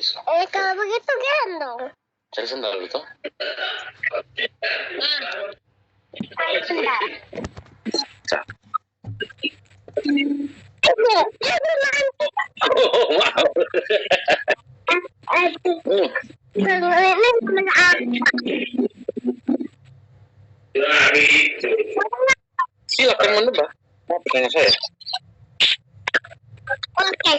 Kalau begitu gendong. Cari sendal itu. Cari sendal. Oh, wow. Aduh. Ini teman Silakan menebak. Mau tanya saya. Oke.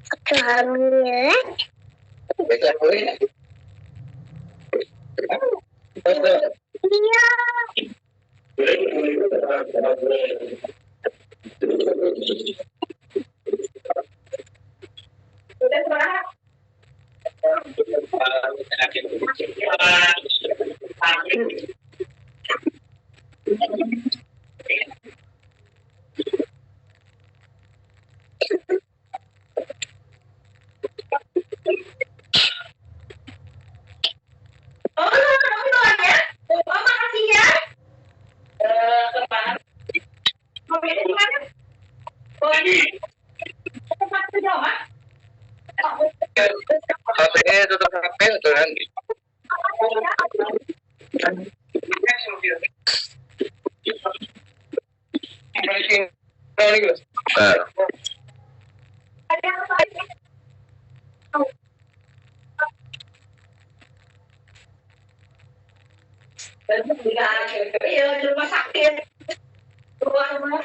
Aku ambil. Iya. HP-nya tetap HP atau kan? Iya, di rumah sakit. Rumah.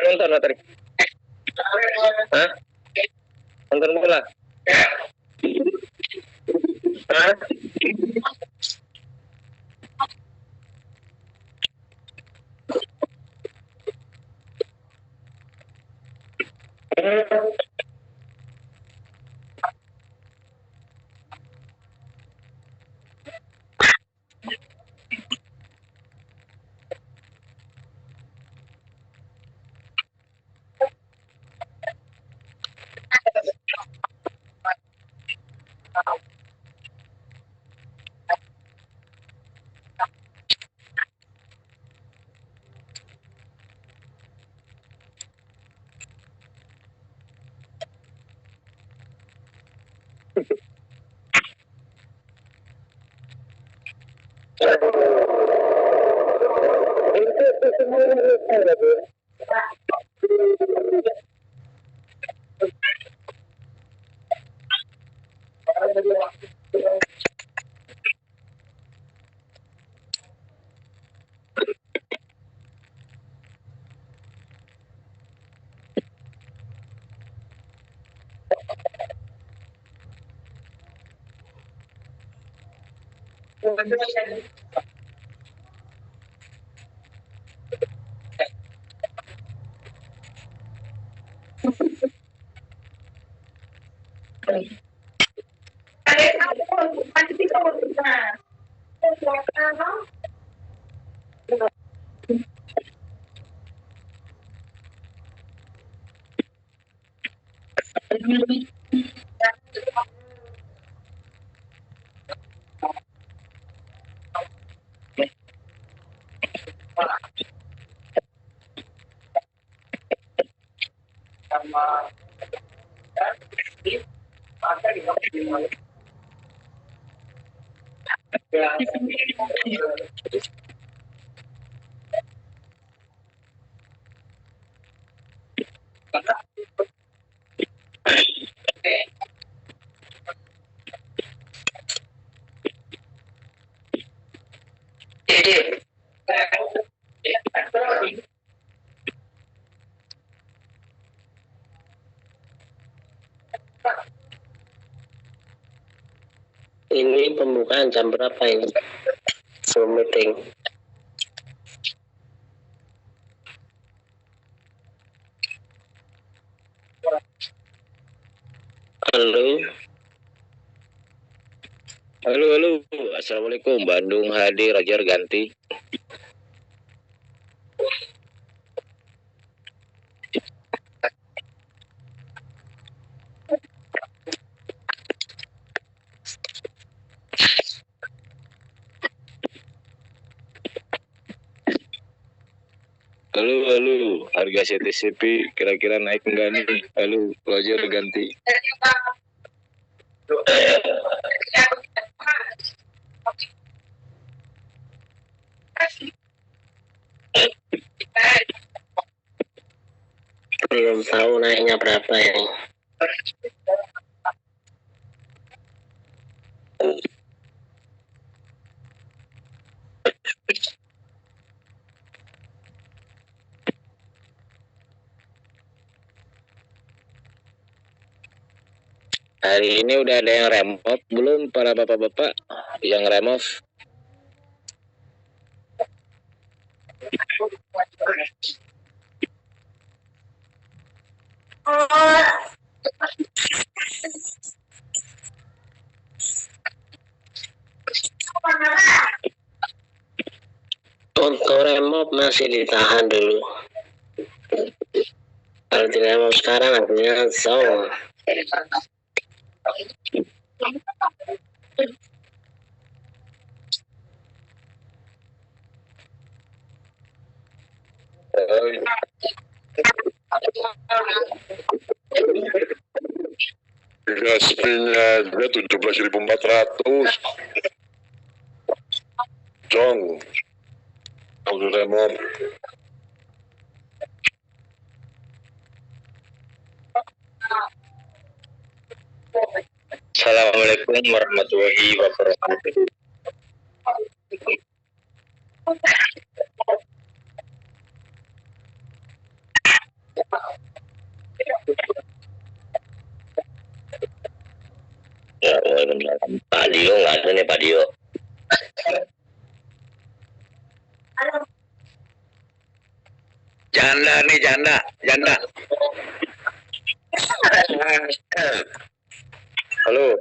Nonton tadi. Hah? Nonton bola. Hah? Ini pembukaan jam berapa ini? Zoom meeting. Halo. Halo. Assalamualaikum. Bandung hadir, Rajar ganti. Halo. Harga CTCP kira-kira naik enggak nih? Halo, Rajar ganti. Belum tahu naiknya berapa ya. Hari ini udah ada yang remove belum para bapak-bapak yang remove? Untuk remote masih ditahan dulu. Kalau di remote sekarang artinya song. Gaspinya dia 17.400. Jong. Kalau remote. Assalamualaikum warahmatullahi wabarakatuh. Ya, Pak Dio nggak ada nih Pak Dio. Janda nih janda. Halo.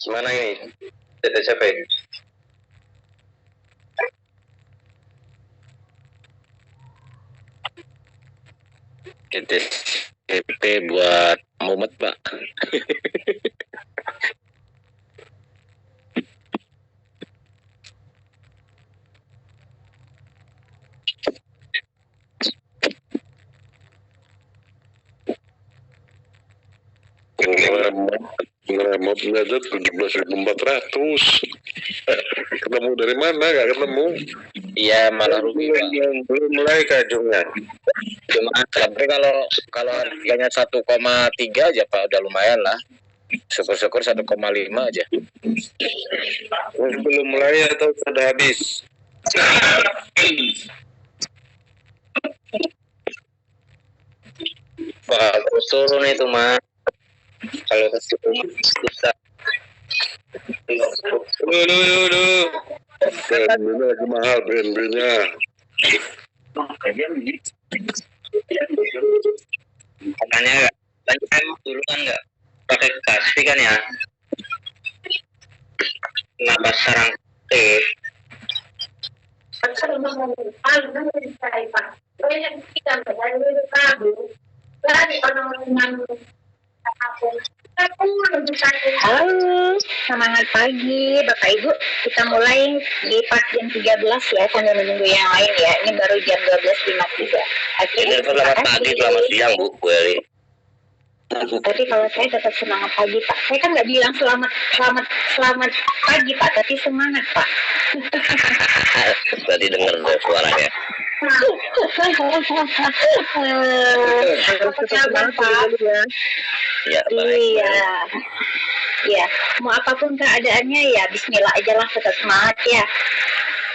Gimana ini? TTCP. TTCP buat Mumet, Pak. Remote-nya aja 17.400. Ketemu dari mana? Gak ketemu. Iya, malah rugi, Pak. Belum mulai kajungnya. Cuma tapi kalau harganya 1,3 aja Pak udah lumayan lah. Syukur-syukur 1,5 aja. Belum mulai atau sudah habis? Pak, terus turun itu Mas. Kalau ke situ bisa Duh. BNB-nya lagi mahal BNB-nya. Makanya kan dulu kan nggak pakai kaspi kan ya. Kenapa sekarang banyak kita dari kamu dari orang-orang Halo, semangat pagi Bapak Ibu. Kita mulai di pas jam 13 ya, sambil menunggu yang lain ya. Ini baru jam 12.53. ini selamat pagi, selamat siang Bu Eli. Tapi kalau saya tetap semangat pagi Pak. Saya kan nggak bilang selamat pagi Pak, tapi semangat Pak. Tadi dengar suaranya. Apa kabar Pak? Ya, baik. Iya. Ya, mau apapun keadaannya ya Bismillah aja lah, tetap semangat ya.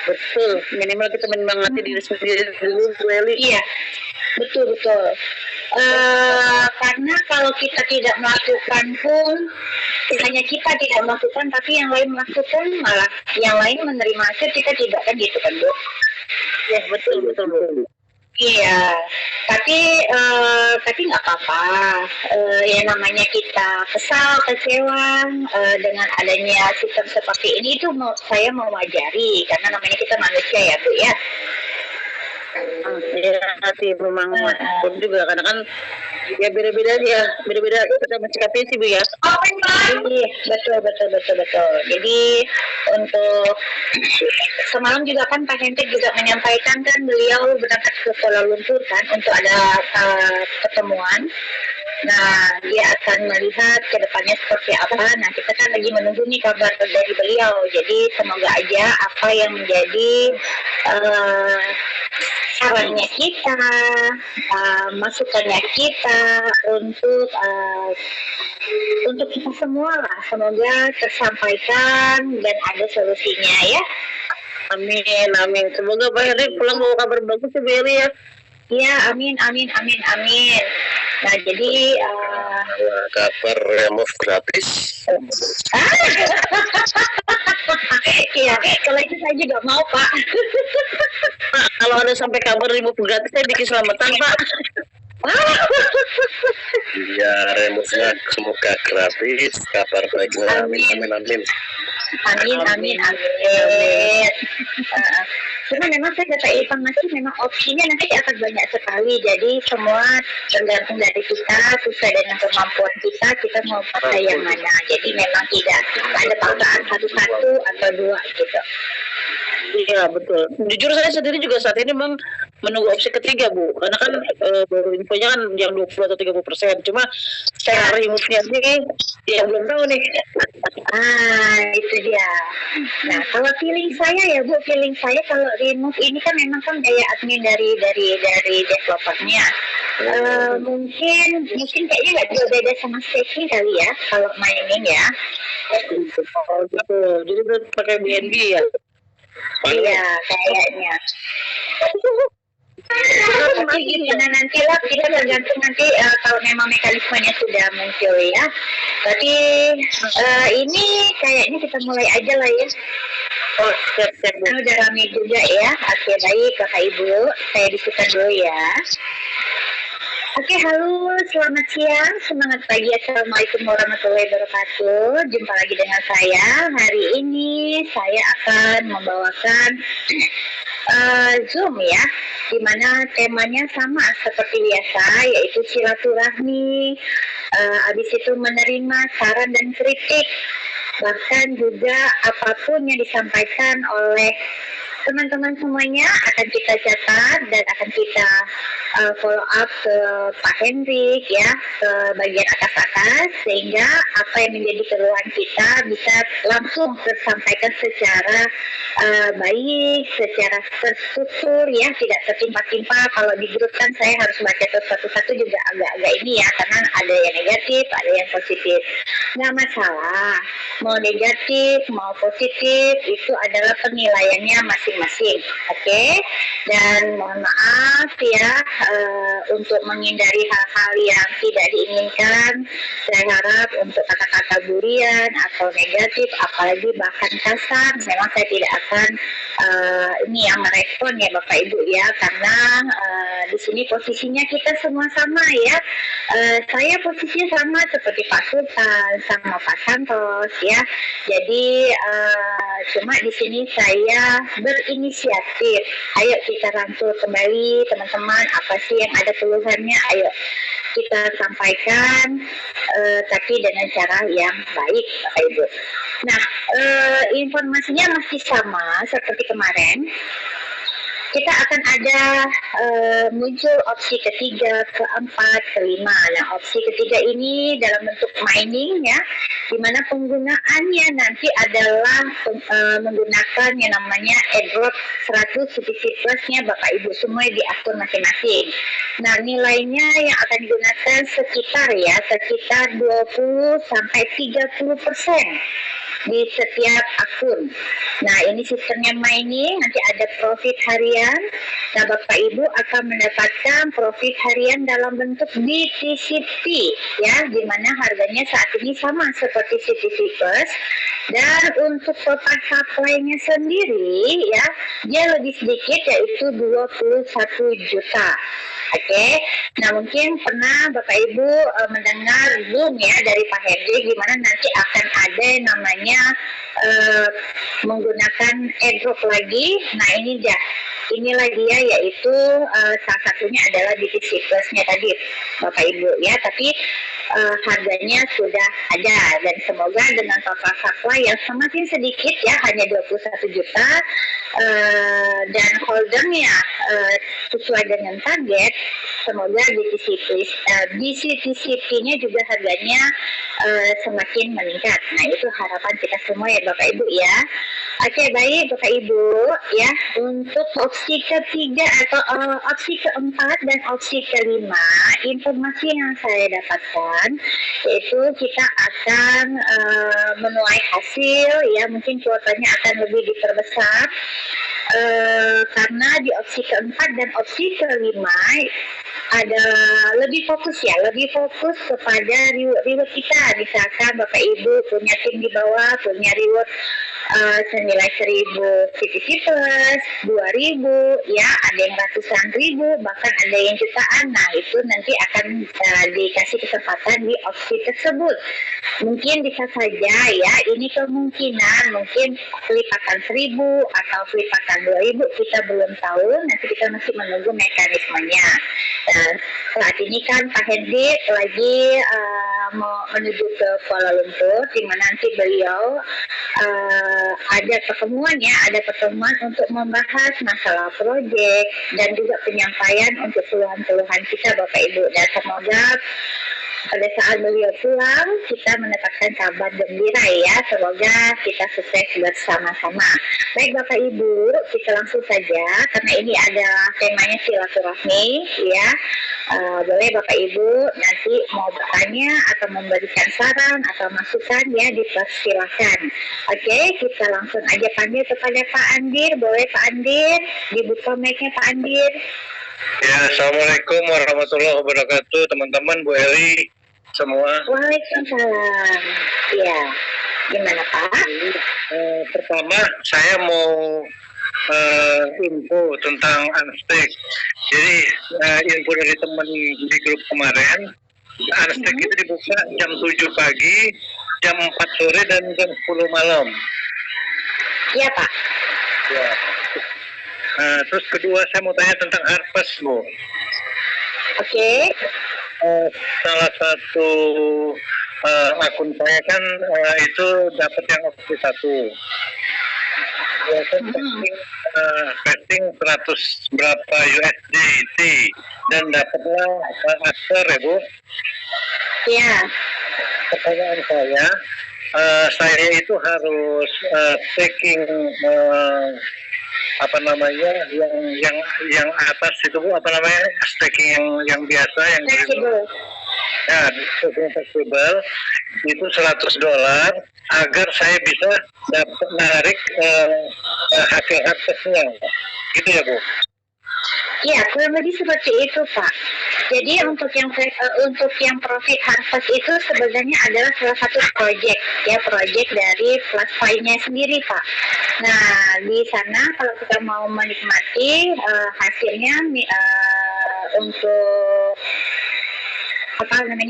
Betul, minimal kita menyemangati diri sendiri dulu, Bu Eli. Iya, betul. Karena kalau kita tidak melakukan pun, hanya kita tidak melakukan, tapi yang lain melakukan, malah yang lain menerima hasil, kita tidak, kan gitu kan Bu? Ya, betul. Iya, tapi nggak apa-apa. Ya namanya kita kesal, kecewa dengan adanya sistem seperti ini, itu saya mau wajari karena namanya kita manusia ya Bu ya. Ya, sih memang pun juga karena kan ya beda-beda kita mencikapi sih Bu ya. Iya, betul. Jadi untuk semalam juga kan Pak Hendrik juga menyampaikan kan beliau berangkat ke Kuala Lumpur kan untuk ada pertemuan. Nah, dia akan melihat ke depannya seperti apa. Nah, kita kan lagi menunggu nih kabar dari beliau. Jadi semoga aja apa yang menjadi sarannya kita, masukannya kita untuk kita semua lah, semoga tersampaikan dan ada solusinya ya. Amin. Semoga Pak Heri pulang bawa kabar bagus ya Bu Eli ya. Iya, amin. Nah, jadi Kabar remove gratis. iya, kalau itu saya juga mau Pak. Pak, kalau ada sampai kabar remove gratis saya bikin selamatan Pak. Ya, remove-nya semoga gratis. Kabar baiknya, amin. Amin. Cuma memang saya kata informasi memang opsinya nanti akan banyak sekali. Jadi semua tergantung dari kita, sesuai dengan kemampuan kita mau pakai yang mana. Jadi memang tidak ada paksaan satu atau dua gitu. Iya betul. Jujur saya sendiri juga saat ini memang menunggu opsi ketiga Bu. Karena kan baru infonya kan yang 20 atau 30%. Cuma saya remove-nya nih ya belum tahu nih. Itu dia. Nah, kalau feeling saya ya Bu, kalau remove ini kan memang kan gaya admin dari developernya. Mungkin kayaknya nggak jauh beda sama staking kali ya kalau mining ya. Oh gitu. Jadi pakai BNB ya. Iya, kayaknya. Tapi gimana nantilah, kita tergantung nanti kalau memang mekanismenya sudah muncul ya. Tapi ini kayaknya kita mulai aja lah ya. Oh, siap. Kan udah rame juga ya. Oke, baik Bapak Ibu, saya disukan dulu ya. Oke, halo, selamat siang, semangat pagi, assalamualaikum warahmatullahi wabarakatuh. Jumpa lagi dengan saya. Hari ini saya akan membawakan Zoom ya, dimana temanya sama seperti biasa, yaitu silaturahmi, habis itu menerima saran dan kritik, bahkan juga apapun yang disampaikan oleh teman-teman semuanya akan kita catat dan akan kita follow up ke Pak Hendrik ya, ke bagian atas sehingga apa yang menjadi keluhan kita bisa langsung tersampaikan secara baik, secara terstruktur ya, tidak tertimpa-timpa. Kalau di grup kan saya harus baca satu-satu juga agak-agak ini ya, karena ada yang negatif, ada yang positif. Nggak masalah, mau negatif, mau positif, itu adalah penilaiannya masing-masing. Oke? Dan mohon maaf ya, untuk menghindari hal-hal yang tidak diinginkan, saya harap untuk kata-kata bulian atau negatif, apalagi bahkan kasar, memang saya tidak akan ini yang merespon ya Bapak Ibu ya, karena di sini posisinya kita semua sama ya. Saya posisinya sama seperti Pak Sultan sama Pak Santos ya. Jadi cuma di sini saya berinisiatif. Ayo kita rangkul kembali teman-teman, apa sih yang ada keluhannya, ayo kita sampaikan, tapi dengan cara yang baik Bapak Ibu. Nah, informasinya masih sama seperti kemarin. Kita akan ada muncul opsi ketiga, keempat, kelima. Nah, opsi ketiga ini dalam bentuk mining ya, di mana penggunaannya nanti adalah menggunakan yang namanya airdrop 100 CTC Plus-nya Bapak Ibu semua di akun masing-masing. Nah, nilainya yang akan digunakan sekitar 20 sampai 30% di setiap akun. Nah, ini sistemnya mining, nanti ada profit harian. Nah, Bapak Ibu akan mendapatkan profit harian dalam bentuk BTCP ya, di mana harganya saat ini sama seperti CTC Plus. Dan untuk total supply-nya sendiri ya, dia lebih sedikit yaitu 21 juta. Oke, nah mungkin pernah Bapak Ibu mendengar Zoom ya dari Pak Hendy, gimana nanti akan ada yang namanya menggunakan airdrop lagi. Nah inilah dia yaitu salah satunya adalah BTC Plus-nya tadi Bapak Ibu ya, tapi harganya sudah ada dan semoga dengan total supply yang semakin sedikit ya, hanya 21 juta dan holdernya sesuai dengan target, semoga BTCP-nya juga harganya semakin meningkat. Nah, itu harapan kita semua ya Bapak Ibu ya. Oke, baik Bapak Ibu ya, untuk opsi ketiga atau opsi keempat dan opsi kelima, informasi yang saya dapatkan yaitu kita akan menuai hasil ya, mungkin kuotanya akan lebih diperbesar karena di opsi keempat dan opsi kelima ada lebih fokus kepada reward kita. Misalkan Bapak Ibu punya tim di bawah, punya reward senilai 1.000 CTC Plus, 2.000 ya, ada yang ratusan ribu, bahkan ada yang jutaan. Nah, itu nanti akan dikasih kesempatan di opsi tersebut. Mungkin bisa saja ya, ini kemungkinan mungkin pelipatan 1.000 atau pelipatan 2.000, kita belum tahu, nanti kita masih menunggu mekanismenya. Saat ini kan Pak Hendy lagi mau menuju ke Kuala Lumpur, di mana nanti beliau ada pertemuan untuk membahas masalah proyek dan juga penyampaian untuk keluhan-keluhan kita Bapak Ibu, dan semoga pada saat beliau pulang kita mendapatkan kabar gembira ya, semoga kita sukses bersama-sama. Baik Bapak Ibu, kita langsung saja karena ini adalah temanya silaturahmi ya. Boleh Bapak Ibu nanti mau bertanya atau memberikan saran atau masukan ya, dipersilakan. Oke, kita langsung aja panggil kepada Pak Andir. Boleh Pak Andir, dibuka mic-nya Pak Andir. Ya, Assalamualaikum warahmatullahi wabarakatuh, teman-teman, Bu Eli semua. Waalaikumsalam. Ya, gimana Pak? Pertama, saya mau info tentang Unstack. Jadi info dari teman di grup kemarin, Unstack itu dibuka jam 7 pagi, jam 4 sore, dan jam 10 malam. Iya Pak. Ya. Terus kedua, saya mau tanya tentang Harvest, Bu. Oke. Salah satu akun saya kan itu dapat yang opsi 1. Ya, kan vesting 100 berapa USDT dan dapatlah aktor ya Bu. Iya. Pertanyaan saya itu harus taking yang atas itu Bu, staking yang biasa yang Fleksibel. ya, staking fleksibel itu $100 agar saya bisa dapat narik hasil harvestnya, gitu ya Bu. Iya, kurang lebih seperti itu, Pak. Jadi untuk yang Profit Harvest itu sebenarnya adalah salah satu proyek dari Plus Five-nya sendiri, Pak. Nah, di sana kalau kita mau menikmati hasilnya untuk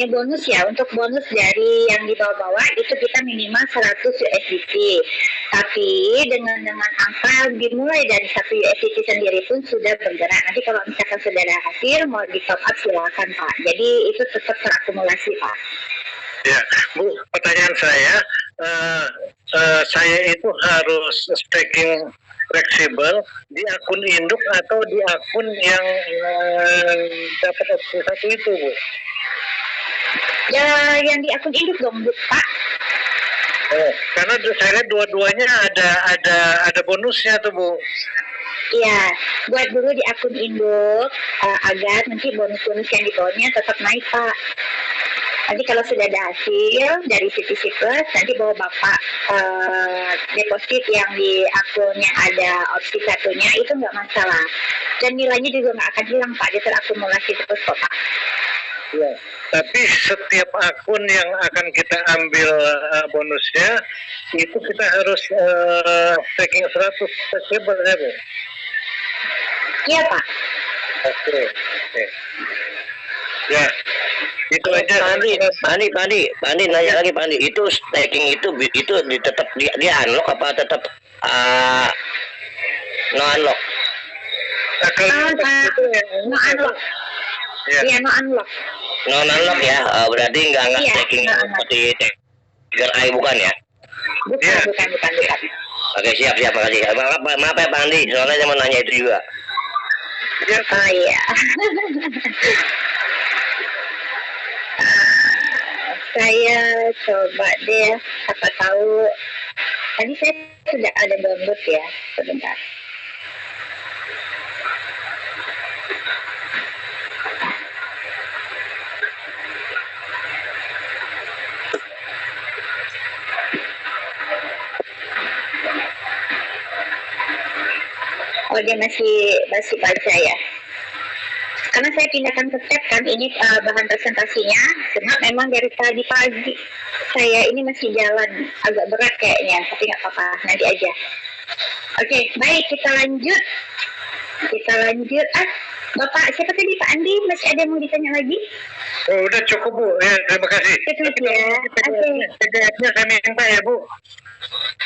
bonus ya, untuk bonus dari yang di bawah-bawah itu kita minimal 100 USDT. Tapi dengan angka dimulai dari 1 USDT sendiri pun sudah bergerak. Nanti kalau misalkan sudah ada hasil mau di top up silakan, Pak. Jadi itu tetap terakumulasi, Pak. Ya, Bu, pertanyaan saya itu harus staking fleksibel di akun induk atau di akun yang dapat opsi satu itu, Bu? Ya, yang di akun induk dong, Bu, Pak. Oh, karena saya lihat dua-duanya ada bonusnya tuh, Bu. Iya, buat dulu di akun induk agar nanti bonus-bonus yang di bawahnya tetap naik, Pak. Nanti kalau sudah ada hasil dari CTC Plus, nanti bawa Bapak deposit yang di akun yang ada opsi satunya itu nggak masalah. Dan nilainya juga nggak akan hilang, Pak. Dia terakumulasi terus kok, Pak. Ya. Tapi setiap akun yang akan kita ambil bonusnya, itu kita harus staking 100 fleksibel ya, Bu? Iya, Pak. Oke. Ya, itu aja. Pandi nanya lagi Pandi, itu staking itu tetap dia unlock apa tetap no unlock? No unlock. Ya. Iya, no unlock. No unlock ya, berarti nggak Iya, staking no unlock. seperti Tiger Eye bukan ya? Bukan. Oke, siap, makasih. Maaf ya Pandi, soalnya saya mau nanya itu juga. Ya, Oh iya. Saya coba deh, siapa tahu. Tadi saya sudah ada download ya, sebentar. Oh, dia masih baca ya. Karena saya pindahkan ke tab kan, ini bahan presentasinya. Cuma memang dari tadi pagi saya ini masih jalan agak berat kayaknya, tapi nggak apa-apa, nanti aja. Oke, baik, kita lanjut. Bapak siapa tadi, Pak Andi? Masih ada yang mau ditanya lagi? oh, udah cukup, Bu. Ya, terima kasih. Cukup ya. Oke. Segatnya saya minta ya, Bu.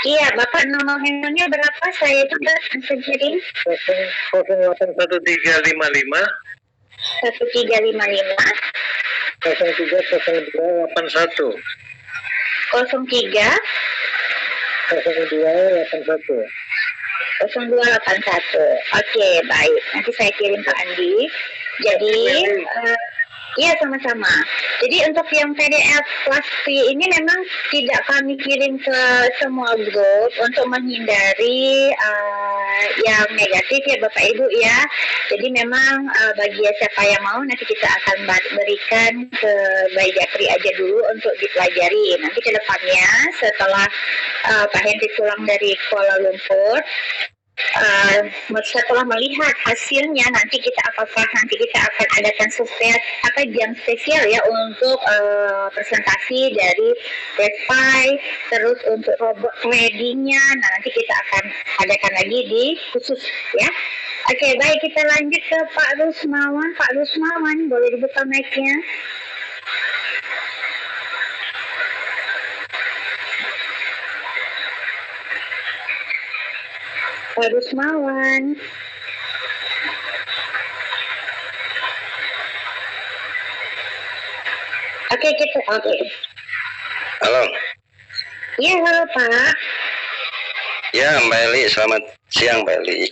Iya, Bapak nomor handphonenya berapa? Saya coba kirim. 081355 1355 030281 03 0281. 0281. Oke, baik. Nanti saya kirim Pak Andi. Jadi, iya sama-sama. Jadi untuk yang PDF Plus Free ini memang tidak kami kirim ke semua grup untuk menghindari yang negatif ya Bapak Ibu ya. Jadi memang bagi siapa yang mau nanti kita akan berikan ke Bayi Japri aja dulu untuk dipelajari. Nanti ke depannya setelah Pak Henry pulang dari Kuala Lumpur, setelah melihat hasilnya nanti kita akan adakan jam spesial ya untuk presentasi dari DeFi, terus untuk robot tradingnya. Nah, nanti kita akan adakan lagi di khusus ya. Oke, baik, kita lanjut ke Pak Rusmawan. Pak Rusmawan, boleh dibuka mic-nya? Pak Rusmawan. Oke. Halo. Iya, halo Pak. Ya, Mbak Eli, selamat siang Mbak Eli.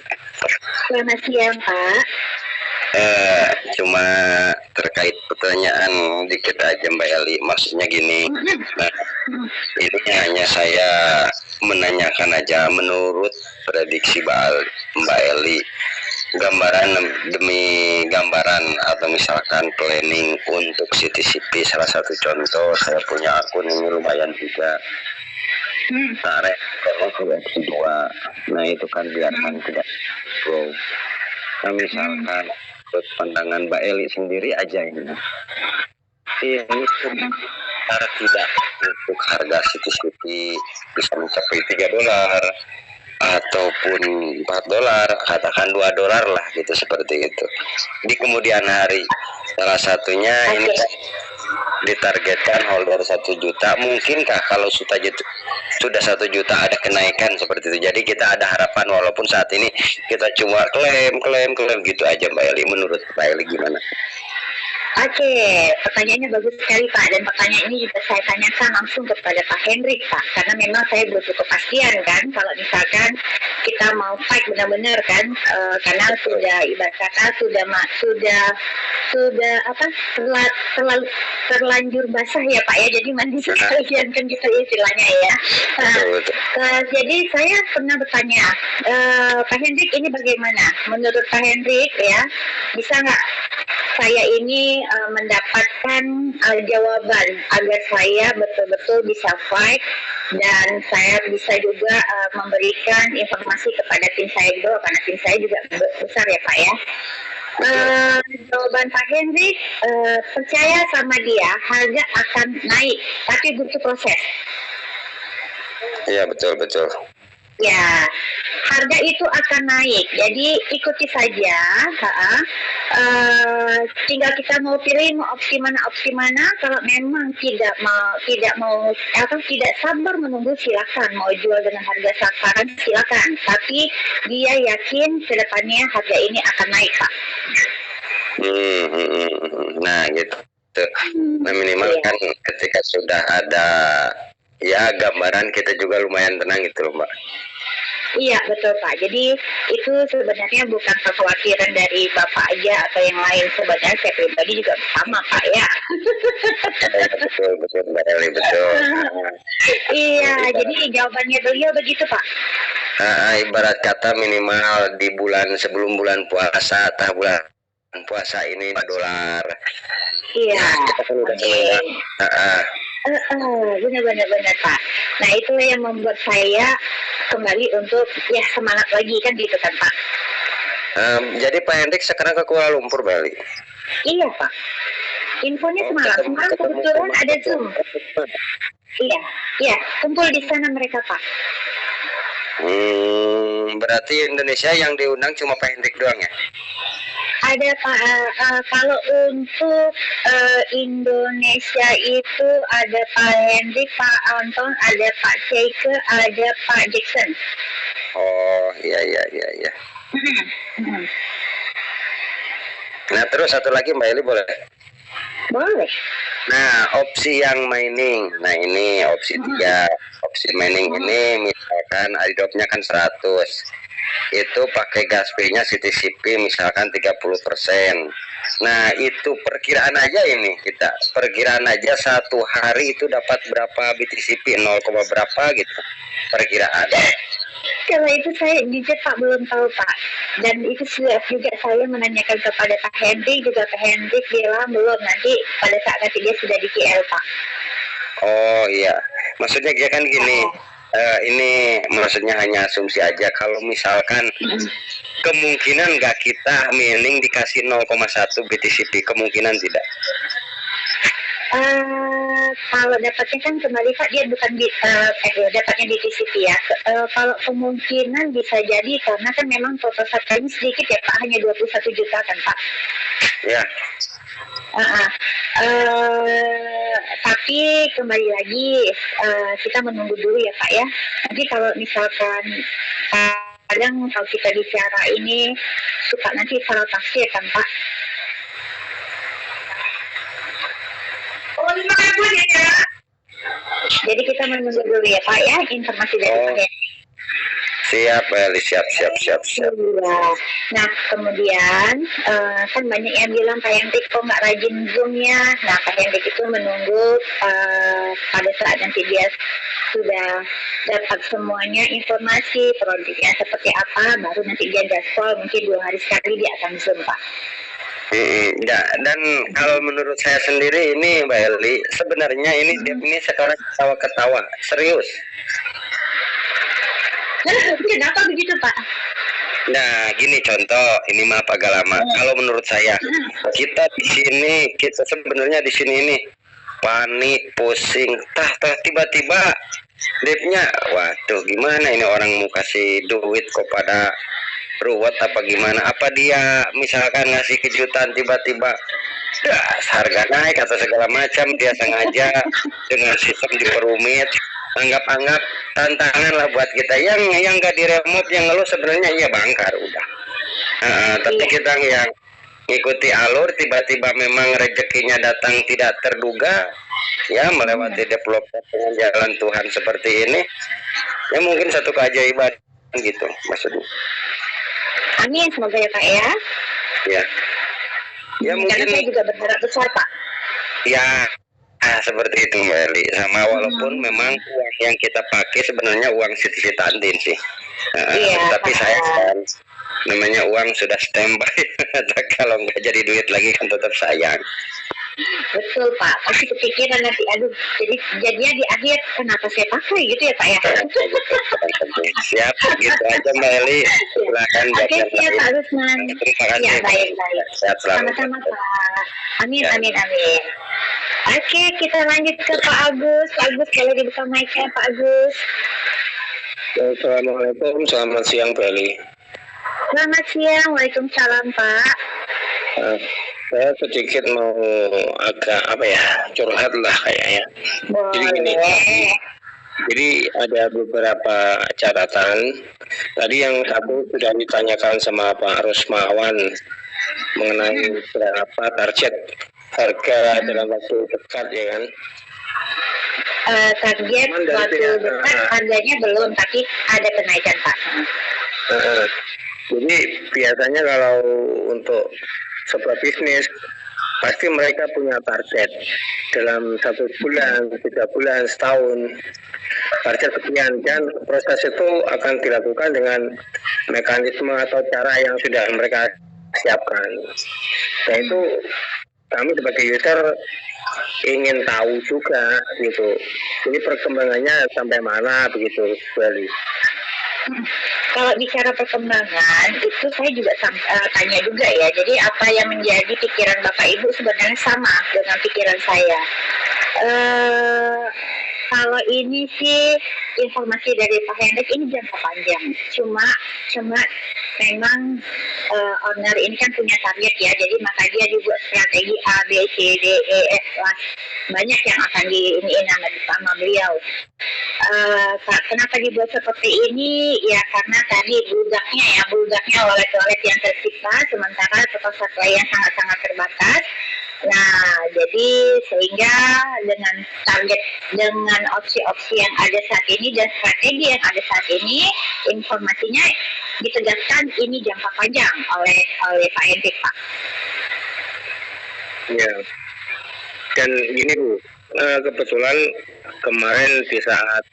Selamat siang Pak. Cuma terkait pertanyaan dikit aja Mbak Eli, maksudnya gini. Nah, ini hanya saya menanyakan aja menurut prediksi Mbak Eli, gambaran demi gambaran atau misalkan planning untuk CTCP. Salah satu contoh, saya punya akun ini lumayan juga. Tarik kalau ke 2. Nah itu kan biarkan tidak grow. Nah, misalkan menurut pandangan Mbak Eli sendiri aja ini cara tidak untuk harga CCTV bisa mencapai $3 ataupun $4, katakan $2 lah gitu, seperti itu di kemudian hari. Salah satunya ini ditargetkan holder 1 juta. Mungkinkah kalau sudah 1 juta ada kenaikan seperti itu? Jadi kita ada harapan walaupun saat ini kita cuma klaim gitu aja, Mbak Eli. Menurut Mbak Eli gimana? Oke, pertanyaannya bagus sekali Pak, dan pertanyaan ini juga saya tanyakan langsung kepada Pak Hendrik Pak, karena memang saya butuh kepastian kan, kalau misalkan kita mau fight benar-benar kan, karena sudah ibarat kata sudah apa terlanjur basah ya Pak ya, jadi mandi sekalian kan gitu istilahnya ya. Jadi saya pernah bertanya, Pak Hendrik ini bagaimana? Menurut Pak Hendrik ya, bisa nggak saya ini mendapatkan jawaban agar saya betul-betul bisa fight dan saya bisa juga memberikan informasi kepada tim saya juga, karena tim saya juga besar ya Pak ya. Jawaban Pak Hendrik, percaya sama dia, harga akan naik tapi butuh proses. Iya, betul. Ya, harga itu akan naik. Jadi ikuti saja. Tinggal kita mau pilih mau opsi mana. Kalau memang tidak sabar menunggu, silakan. Mau jual dengan harga sasaran silakan. Tapi dia yakin kedepannya harga ini akan naik, Pak. Nah, gitu. Nah, minimal kan ketika sudah ada ya gambaran, kita juga lumayan tenang gitu loh, Mbak. Iya betul Pak. Jadi itu sebenarnya bukan kekhawatiran dari Bapak aja atau yang lain. Sebenarnya saya pribadi juga sama Pak ya. Betul Mbak Eli, betul. Iya, jadi jawabannya beliau begitu Pak. Ibarat kata minimal di sebelum bulan puasa atau bulan puasa ini $2. Iya. Kita kan udah benar Pak. Nah itulah yang membuat saya kembali untuk ya semangat lagi kan gitu kan Pak. Jadi Pak Hendrik sekarang ke Kuala Lumpur, Bali. Iya Pak. Infonya semalam kebetulan ada Zoom. Iya, kumpul di sana mereka Pak. Berarti Indonesia yang diundang cuma Pak Hendrik doang ya? Ada Pak, kalau untuk Indonesia itu ada Pak Hendrik, Pak Anton, ada Pak Sheike, ada Pak Jackson. Oh iya. Nah terus satu lagi Mbak Eli boleh? Boleh. Nah opsi yang mining, nah ini opsi 3. Opsi mining ini misalkan airdropnya kan 100, itu pakai gas fee-nya CTCP misalkan 30%. Nah itu perkiraan aja ini, kita perkiraan aja 1 hari itu dapat berapa BTCP, 0, berapa gitu perkiraan. Kalau itu saya jujur Pak belum tahu Pak, dan itu juga saya menanyakan kepada Pak Hendrik, juga Pak Hendrik bilang belum, nanti pada saat nanti dia sudah di KL Pak. Oh iya, maksudnya dia kan gini, ini maksudnya hanya asumsi aja, kalau misalkan kemungkinan nggak kita mining dikasih 0,1 BTCP, kemungkinan tidak? Kalau dapatnya kan kembali Pak, dia bukan dapatnya di TCP ya. Kalau kemungkinan bisa jadi karena kan memang total sasarannya sedikit ya Pak, hanya 21 juta kan Pak. Ya. Tapi kembali lagi kita menunggu dulu ya Pak ya. Nanti kalau misalkan kadang kalau kita bicara ini suka nanti salah tafsir kan Pak. Jadi kita menunggu dulu ya Pak ya informasi dari Pak ya. Siap, Beli, siap. Iya. Nah kemudian kan banyak yang bilang Pak Hendrik kok nggak rajin Zoom-nya. Nah Pak Hendrik itu menunggu pada saat nanti dia sudah dapat semuanya informasi produknya seperti apa, baru nanti dia gaspol mungkin 2 hari sekali dia akan Zoom Pak. Ya, dan kalau menurut saya sendiri ini Mbak Eli, sebenarnya ini sekarang ketawa-ketawa, serius. Kenapa begitu Pak? Nah, gini contoh, ini mah agak lama. Kalau menurut saya, kita di sini, kita sebenarnya di sini ini panik, pusing, tiba-tiba liftnya, waduh, gimana ini orang mau kasih duit kok pada ruwet apa gimana? Apa dia misalkan ngasih kejutan tiba-tiba, harga naik atau segala macam, dia sengaja dengan sistem diperumit. Anggap-anggap tantangan lah buat kita yang nggak diremove, yang ngeluh sebenarnya ya bangkar udah. Tapi kita yang ikuti alur, tiba-tiba memang rezekinya datang tidak terduga, ya melewati development dengan jalan Tuhan seperti ini, ya mungkin satu keajaiban gitu maksudnya. Amin, semoga ya Pak ya. Ya, ya Karena mungkin saya juga berharap besar Pak. ya. Seperti itu Mbak Eli. Sama walaupun memang uang yang kita pakai sebenarnya uang Siti Tantin sih. Iya, Tapi saya kan namanya uang sudah standby. Kalau nggak jadi duit lagi kan tetap sayang. Betul Pak, pasti kepikiran nanti, aduh, jadi jadinya di akhir kenapa saya pakai gitu ya Pak ya. Siap, gitu aja Mbak Eli. Silakan buat Oke, yang siap lain. Pak Rusman. Terima kasih. Ya, baik. Sehat selalu. Sama-sama Pak. Amin, Ya. amin. Oke, kita lanjut ke Pak Agus. Pak Agus, kalau dibuka mic-nya Pak Agus. Assalamualaikum, selamat siang Mbak Eli. Selamat siang, waalaikumsalam Pak. Saya sedikit mau agak curhat lah kayaknya. Jadi gini, Boleh. jadi ada beberapa catatan. Tadi yang satu sudah ditanyakan sama Pak Rusmawan mengenai berapa target harga dalam waktu dekat ya kan. Target Cuman dari waktu pihak- dekat harganya belum, tapi ada kenaikan Pak. Jadi biasanya kalau untuk sebuah bisnis pasti mereka punya target dalam 1 bulan, 3 bulan, setahun, target sekian, dan proses itu akan dilakukan dengan mekanisme atau cara yang sudah mereka siapkan. Nah itu kami sebagai user ingin tahu juga gitu. Ini perkembangannya sampai mana begitu, Bali? Kalau bicara perkembangan, itu saya juga tanya juga ya. Jadi apa yang menjadi pikiran Bapak Ibu sebenarnya sama dengan pikiran saya. Kalau ini sih informasi dari Pak Hendrik ini jangka panjang. Cuma memang owner ini kan punya target ya. Jadi maka dia juga strategi A, B, C, D, E, F lah. Banyak yang akan diiniin sama beliau. Kenapa dibuat seperti ini? Ya karena tadi bulgaknya walet-walet yang tercipta, sementara toko supply yang sangat-sangat terbatas. Nah, jadi sehingga dengan opsi-opsi yang ada saat ini dan strategi yang ada saat ini, informasinya ditegaskan ini jangka panjang oleh Pak Hendrik, Pak. Ya. Dan gini Bu, kebetulan kemarin di saat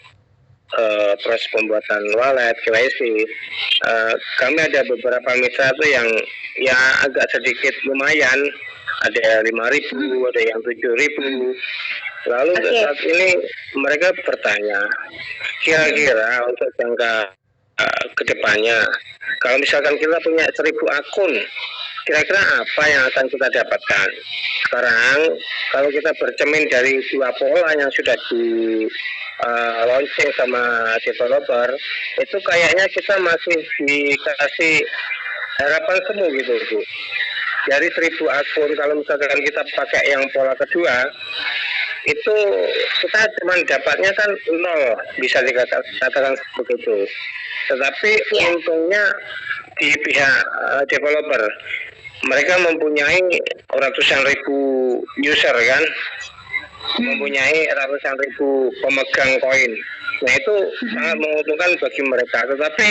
proses pembuatan wallet KYC, kami ada beberapa mitra tuh yang ya agak sedikit lumayan, ada 5.000, ada yang 7.000. Lalu saat ini mereka bertanya, kira-kira untuk jangka kedepannya, kalau misalkan kita punya 1.000 akun, kira-kira apa yang akan kita dapatkan? Sekarang kalau kita bercermin dari 2 pola yang sudah di launching sama developer, itu kayaknya kita masih dikasih harapan semu gitu Bu. Dari 1.000 akun, kalau misalkan kita pakai yang pola kedua, itu kita cuma dapatnya kan 0, bisa dikatakan begitu. Tetapi untungnya di pihak developer, mereka mempunyai ratusan ribu user kan, mempunyai ratusan ribu pemegang koin. Nah itu sangat menguntungkan bagi mereka. Tetapi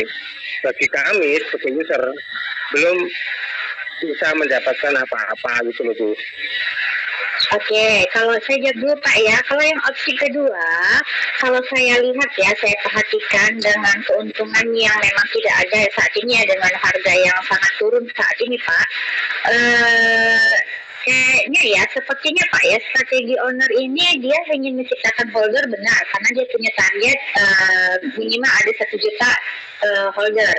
bagi kami sebagai user belum bisa mendapatkan apa-apa gitu loh Bu. Oke, kalau saya jawab dulu Pak ya. Kalau yang opsi kedua, kalau saya lihat ya, saya perhatikan dengan keuntungan yang memang tidak ada saat ini ya, dengan harga yang sangat turun saat ini Pak. Kayaknya ya, sepertinya Pak ya, strategi owner ini dia ingin menciptakan holder benar, karena dia punya target minimal ada 1 juta holder.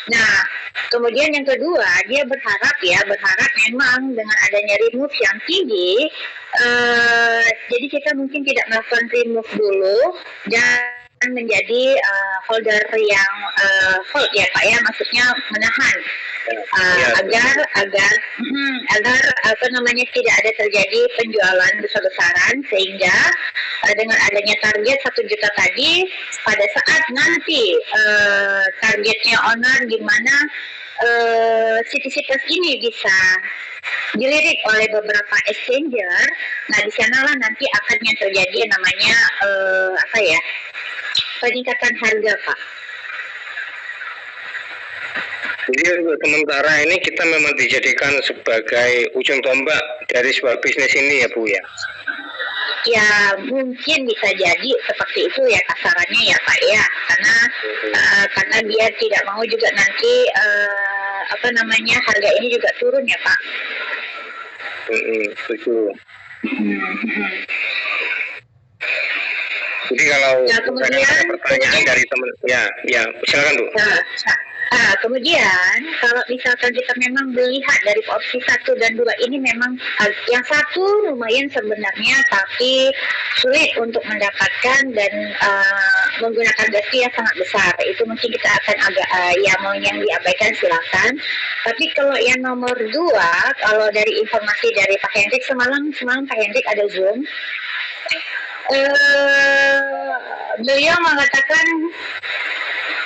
Nah, Kemudian yang kedua, dia berharap memang dengan adanya remove yang tinggi, jadi kita mungkin tidak melakukan remove dulu dan menjadi holder yang hold ya Pak ya, maksudnya menahan agar apa namanya tidak ada terjadi penjualan besar-besaran, sehingga dengan adanya target 1 juta tadi, pada saat nanti targetnya owner di mana CTC Plus ini bisa dilirik oleh beberapa exchanger, nah di sanalah nanti akan yang terjadi namanya peningkatan harga Pak. Jadi untuk sementara ini kita memang dijadikan sebagai ujung tombak dari sebuah bisnis ini ya Bu ya? Ya mungkin bisa jadi seperti itu ya kasarannya ya Pak ya, karena dia tidak mau juga nanti harga ini juga turun ya Pak. Setuju. Jadi kalau kemudian pertanyaan dari teman, ya silakan Bu. Kemudian kalau misalkan kita memang melihat dari opsi 1 dan 2 ini memang yang satu lumayan sebenarnya, tapi sulit untuk mendapatkan dan menggunakan gaji yang sangat besar. Itu mungkin kita akan agak yang diabaikan silakan. Tapi kalau yang nomor 2, kalau dari informasi dari Pak Hendrik semalam Pak Hendrik ada Zoom. Beliau mengatakan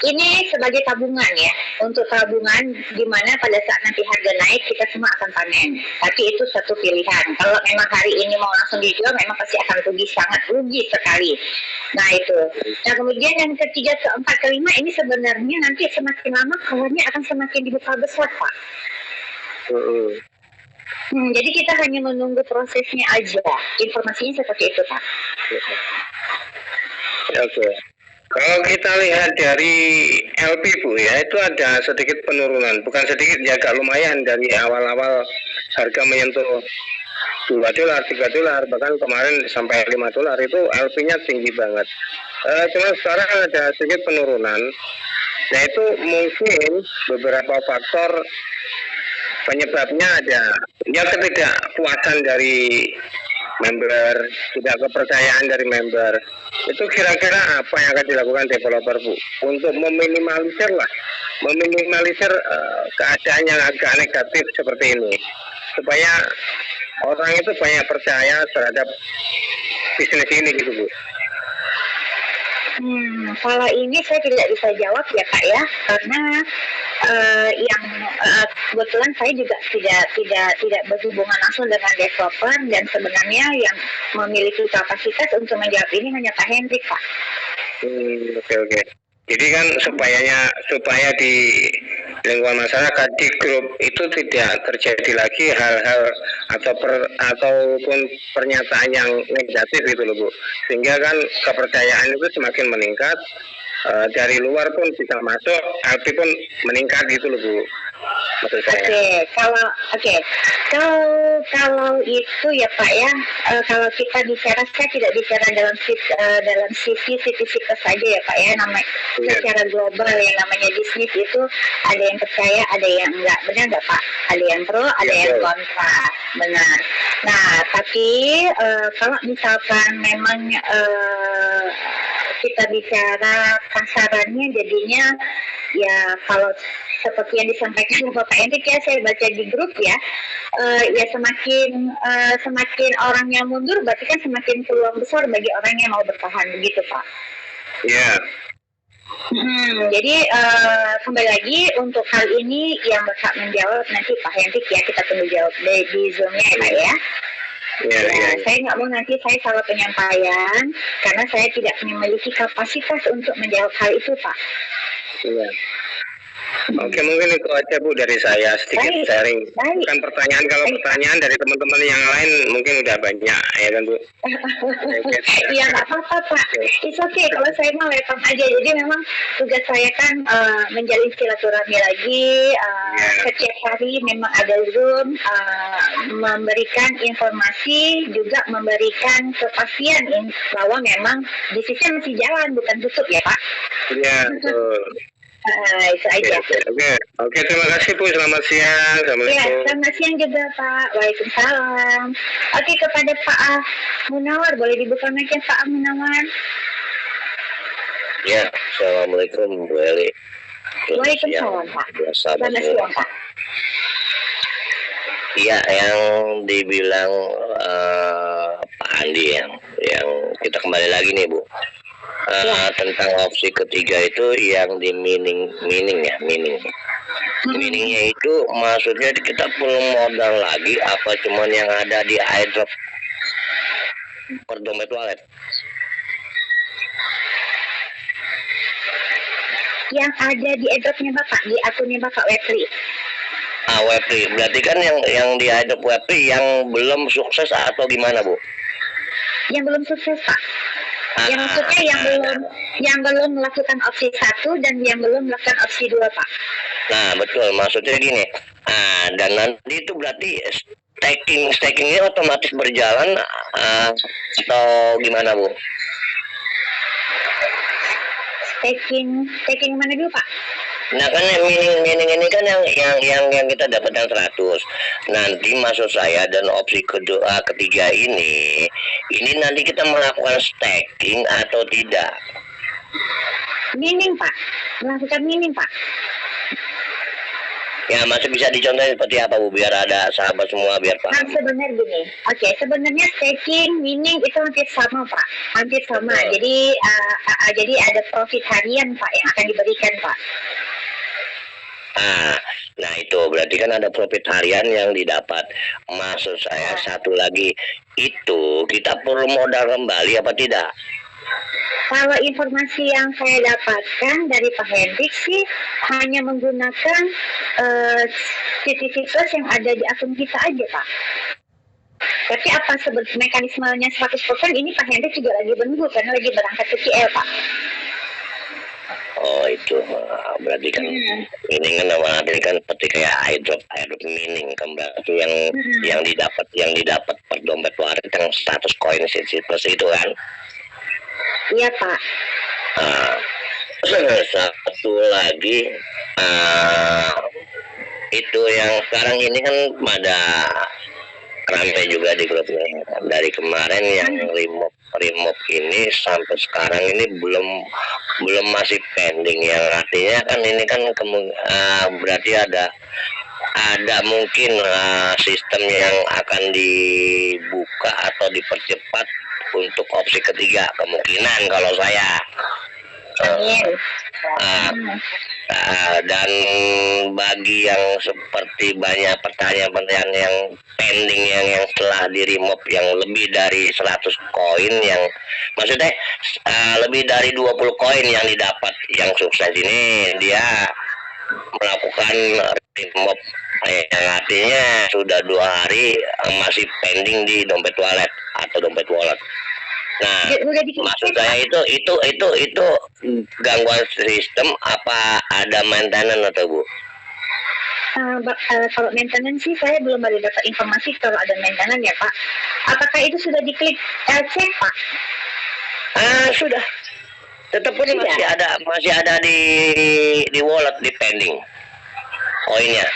ini sebagai tabungan ya, untuk tabungan di mana pada saat nanti harga naik kita semua akan panen. Tapi itu satu pilihan. Kalau memang hari ini mau langsung dijual, memang pasti akan rugi, sangat rugi sekali. Nah itu. Nah kemudian yang ketiga, keempat, kelima ini sebenarnya nanti semakin lama kawannya akan semakin dibuka besar Pak. Jadi kita hanya menunggu prosesnya aja. Informasinya seperti itu Pak. Oke. Kalau kita lihat dari LP Bu ya, itu ada sedikit penurunan, bukan sedikit ya, agak lumayan dari awal-awal harga menyentuh $2, $3, bahkan kemarin sampai $5 itu LP-nya tinggi banget. Cuma sekarang ada sedikit penurunan. Nah itu mungkin beberapa faktor penyebabnya ada ya ketidakpuasan dari member, tidak kepercayaan dari member. Itu kira-kira apa yang akan dilakukan developer Bu untuk meminimalisir keadaan yang agak negatif seperti ini, supaya orang itu banyak percaya terhadap bisnis ini gitu Bu? Kalau ini saya tidak bisa jawab ya Kak ya, karena kebetulan saya juga tidak berhubungan langsung dengan developer, dan sebenarnya yang memiliki kapasitas untuk menjawab ini hanya Pak Hendrik Pak. Oke. Jadi kan supaya di lingkungan masyarakat, di grup itu tidak terjadi lagi hal-hal ataupun pernyataan yang negatif gitu loh Bu, sehingga kan kepercayaan itu semakin meningkat, dari luar pun bisa masuk, LP pun meningkat gitu loh Bu. Kalau itu ya Pak ya, kalau kita bicara, saya tidak bicara dalam sisi plus saja ya Pak ya, secara global yang namanya bisnis itu ada yang percaya, ada yang enggak, benar nggak Pak? Ada yang pro, ada yang kontra, benar. Nah tapi kalau misalkan memang kita bicara kasarannya, jadinya ya kalau seperti yang disampaikan Bapak Hendrik ya, saya baca di grup ya, ya semakin orang yang mundur, berarti kan semakin peluang besar bagi orang yang mau bertahan, begitu Pak. Iya. Jadi kembali lagi untuk hal ini yang berhak menjawab nanti Pak Hendrik ya, kita tunggu jawab di Zoom-nya ya Pak ya. Saya nggak mau nanti saya salah penyampaian, karena saya tidak memiliki kapasitas untuk menjawab hal itu Pak. Iya. Oke, mungkin itu aja Bu dari saya, sedikit sharing. Bukan pertanyaan, kalau pertanyaan dari teman-teman yang lain mungkin udah banyak ya kan Bu. Iya nggak apa-apa Pak. It's okay kalau saya mau welcome aja. Jadi memang tugas saya kan menjalin silaturahmi lagi. Setiap hari memang ada Zoom, memberikan informasi, juga memberikan kepastian bahwa memang bisnisnya masih jalan, bukan tutup ya Pak. Iya betul. Itu aja. Oke, terima kasih Bu. Selamat siang. Ya, Assalamualaikum. selamat siang juga Pak. Waalaikumsalam. Oke, kepada Pak Munawar, boleh dibuka mic-nya Pak Munawar? Ya, assalamualaikum Bu Eli. Waalaikumsalam Pak. Selamat siang Pak. Iya, yang dibilang Pak Andi yang kita kembali lagi nih Bu. Tentang opsi ketiga itu yang di mining. Miningnya itu maksudnya kita perlu modal lagi apa cuman yang ada di airdrop per dompet wallet? Yang ada di airdropnya Bapak, di akunnya Bapak Web3. Web3 berarti kan yang di airdrop Web3 yang belum sukses atau gimana Bu? Yang belum sukses Pak. Yang maksudnya yang belum melakukan opsi 1 dan yang belum melakukan opsi 2 Pak. Nah betul, maksudnya gini. Dan nanti itu berarti stakingnya otomatis berjalan atau gimana Bu? Staking mana dulu Pak? Nah kan mining ini kan yang kita dapat yang 100. Nanti maksud saya dan opsi ketiga ini nanti kita melakukan staking atau tidak? Mining Pak, melakukan mining Pak. Ya masih bisa dicontohin seperti apa Bu biar ada sahabat semua biar Kan paham. sebenarnya gini, sebenarnya staking, mining itu hampir sama Pak, hampir sama. Jadi ada profit harian Pak yang akan diberikan Pak. Nah itu berarti kan ada profit harian yang didapat. Maksud saya satu lagi itu kita perlu modal kembali apa tidak? Kalau informasi yang saya dapatkan dari Pak Hendrik sih hanya menggunakan CTC Plus yang ada di akun kita aja Pak. Tapi apa mekanismenya 100% ini Pak Hendrik juga lagi menunggu karena lagi berangkat ke KL Pak. Oh itu berarti kan ini kan nanti kan seperti kayak airdrop mining kan berarti yang didapat per dompet wallet yang 100 koin plus itu kan. Iya Pak. Satu lagi itu yang sekarang ini kan ada ramai juga di grupnya dari kemarin yang remove ini sampai sekarang ini belum masih pending yang artinya kan ini kan berarti ada mungkin sistem yang akan dibuka atau dipercepat untuk opsi ketiga kemungkinan kalau saya. Dan bagi yang seperti banyak pertanyaan yang pending yang telah di remove yang lebih dari 100 koin yang maksudnya lebih dari 20 koin yang didapat yang sukses ini dia melakukan remove yang artinya sudah 2 hari masih pending di dompet wallet atau dompet wallet. Nah, maksud saya itu gangguan sistem apa ada maintenance atau Bu? Kalau maintenance sih saya belum ada dapat informasi kalau ada maintenance ya Pak. Apakah itu sudah diklik cek Pak? Sudah. Tetap pun masih ada di wallet di pending koinnya.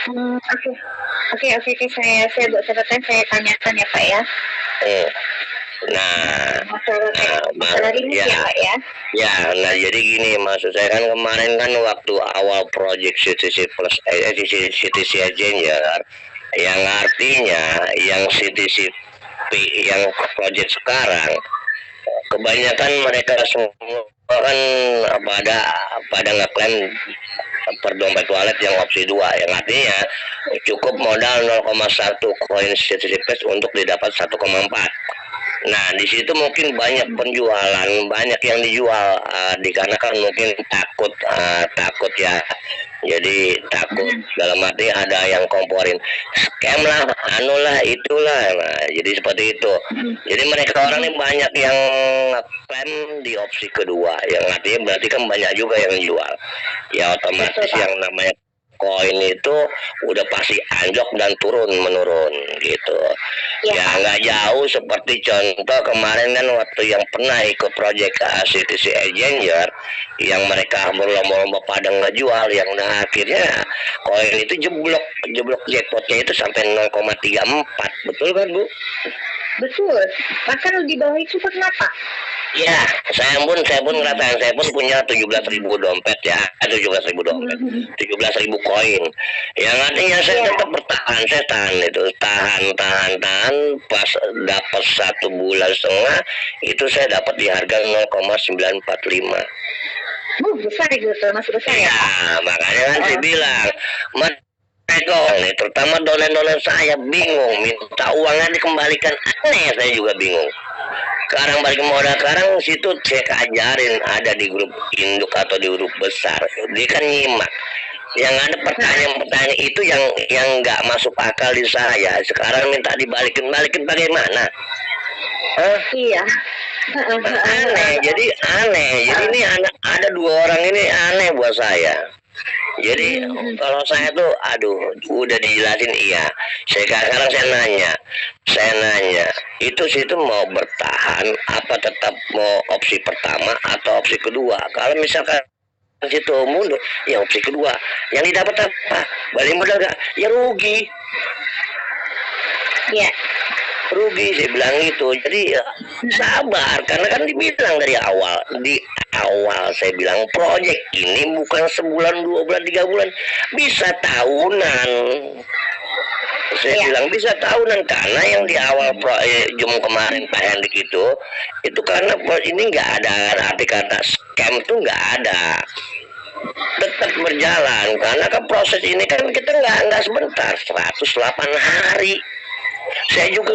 Oke, saya buat catatan, saya tanyakan ya Pak ya. Masalah ini ya Pak ya. Ya, nah jadi gini maksud saya kan kemarin kan waktu awal project CTC Plus CTC Exchanger yang artinya yang CTC yang project sekarang kebanyakan mereka semua kan pada ngeklaim per dompet wallet yang opsi 2 yang artinya cukup modal 0,1 koin CTC Plus untuk didapat 1,4. Nah di situ mungkin banyak penjualan, banyak yang dijual dikarenakan mungkin takut ya, jadi takut dalam arti ada yang komporin scam lah, itulah, nah jadi seperti itu. Jadi mereka orang ini banyak yang klaim di opsi kedua, yang artinya berarti kan banyak juga yang jual, ya otomatis yang namanya koin itu udah pasti anjlok dan menurun gitu. Ya nggak jauh seperti contoh kemarin kan waktu yang pernah ikut proyek CTC Exchanger yang mereka berlomba-lomba pada ngejual yang akhirnya koin itu jeblok jackpotnya itu sampai 0,34, betul kan Bu? Betul. Bahkan di bawah itu kenapa? Ya, saya pun ngerasain, saya pun punya 17.000 dompet ya, 17.000 dompet, 17.000 koin. Yang artinya saya tetap bertahan, saya tahan, pas dapat 1 bulan setengah, itu saya dapat di harga 0,945. Besar gitu, masih besar ya? Ya, makanya kan saya bilang, nih, terutama donen-donen saya bingung, minta uangnya dikembalikan, aneh saya juga bingung. Sekarang balik modal sekarang situ cek ajarin ada di grup induk atau di grup besar, dia kan nyimak. Yang ada pertanyaan-pertanyaan itu yang nggak masuk akal di saya. Sekarang minta dibalikin bagaimana? Iya. Aneh. Jadi ini ada 2 orang ini aneh buat saya. Jadi kalau saya tuh udah dijelasin iya. Sekarang saya nanya, itu situ mau bertahan apa tetap mau opsi pertama atau opsi kedua? Kalau misalkan situ mundur, ya opsi kedua. Yang didapat apa? Balik modal gak? Ya rugi. Iya. Rugi saya bilang gitu. Jadi ya, sabar karena kan dibilang dari awal saya bilang proyek ini bukan sebulan 2 bulan 3 bulan, bisa tahunan. Saya bilang bisa tahunan karena yang di awal jam kemarin Pak Hendik itu karena ini nggak ada arti kata scam tuh nggak ada, tetap berjalan karena kan proses ini kan kita nggak sebentar, 108 hari. Saya juga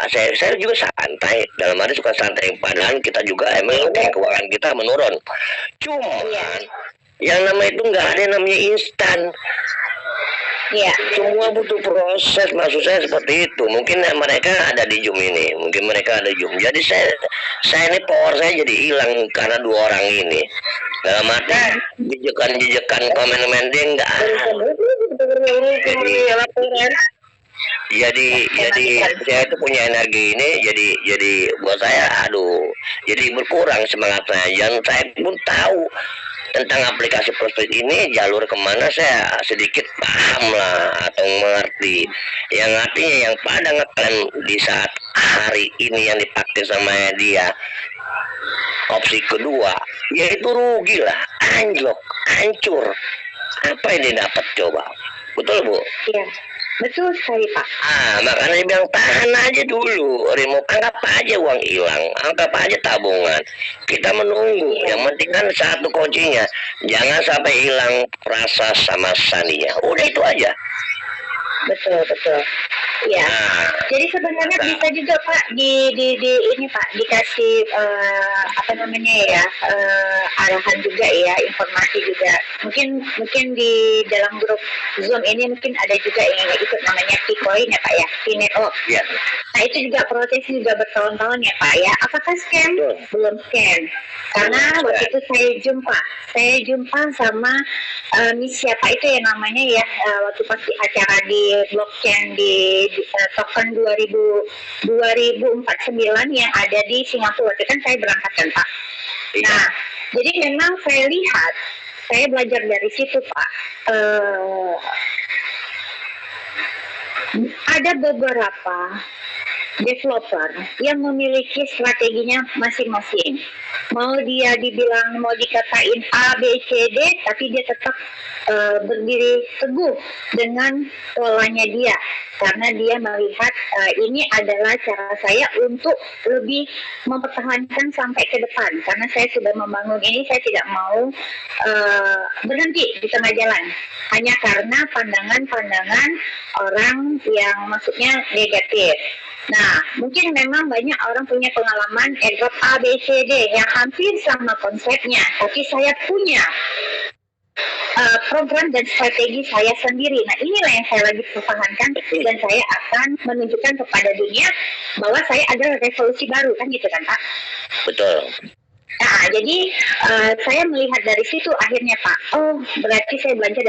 saya juga santai, dalam arti suka santai, padahal kita juga emang keuangan kita menurun. Cuman yang namanya itu nggak ada yang namanya instan. Iya. Semua butuh proses, maksud saya seperti itu. Mungkin mereka ada di Zoom ini, Jadi saya ini power saya jadi hilang karena 2 orang ini. Dalam arti jejekan komen dia nggak ada. Jadi saya itu punya energi ini jadi buat saya jadi berkurang semangat saya. Dan saya pun tahu tentang aplikasi prospek ini jalur kemana saya sedikit paham lah atau mengerti. Yang artinya yang pada ngeklaim di saat hari ini yang dipakai sama dia opsi kedua, yaitu rugi lah, anjlok, hancur. Apa yang dia dapat coba? Betul Bu? Iya. Betul sekali Pak. Makanya dia bilang tahan aja dulu, anggap aja uang hilang, anggap aja tabungan. Kita menunggu. Yang penting kan satu kuncinya, jangan sampai hilang rasa sama saninya. Udah itu aja. Betul. Ya. Jadi sebenarnya bisa juga Pak di ini Pak dikasih arahan juga ya, informasi juga. Mungkin di dalam grup Zoom ini mungkin ada juga yang ikut namanya Picoin ya Pak ya, Pinetop. Ya. Nah itu juga prosesnya juga bertahun-tahun ya Pak ya. Apakah scam? Belum scam. Karena waktu itu saya jumpa sama Miss siapa itu ya namanya ya, waktu pas di acara di blockchain di token 2049 yang ada di Singapura. Itu kan saya berangkat kan Pak. Nah, jadi memang saya belajar dari situ Pak. Ada beberapa developer yang memiliki strateginya masing-masing. Mau dikatain A, B, C, D, tapi dia tetap berdiri teguh dengan polanya dia. Karena dia melihat ini adalah cara saya untuk lebih mempertahankan sampai ke depan. Karena saya sudah membangun ini, saya tidak mau berhenti di tengah jalan. Hanya karena pandangan-pandangan orang yang maksudnya negatif. Nah, mungkin memang banyak orang punya pengalaman airdrop A, B, C, D yang hampir sama konsepnya. Tapi saya punya program dan strategi saya sendiri. Nah, inilah yang saya lagi pertahankan dan saya akan menunjukkan kepada dunia bahwa saya adalah revolusi baru, kan gitu kan Pak? Betul. Nah, jadi saya melihat dari situ akhirnya Pak, oh berarti saya belanja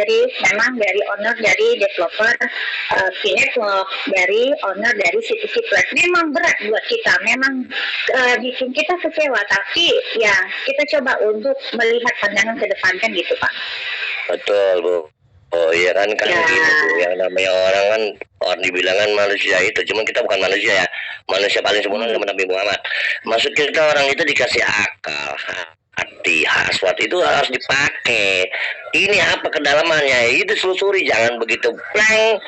memang dari owner, dari developer Network, dari owner dari situs Plus. Memang berat buat kita, memang bikin kita kecewa, tapi ya kita coba untuk melihat pandangan ke depan kan gitu Pak. Betul Bu. Oh iya kan Ya. gini Bu, yang namanya orang kan orang dibilang kan manusia itu, cuman kita bukan manusia ya. Manusia paling sempurna sama Nabi Muhammad. Maksud kita orang itu dikasih akal, hati, hasrat itu harus dipakai. Ini apa kedalamannya? Itu selusuri, jangan begitu blank.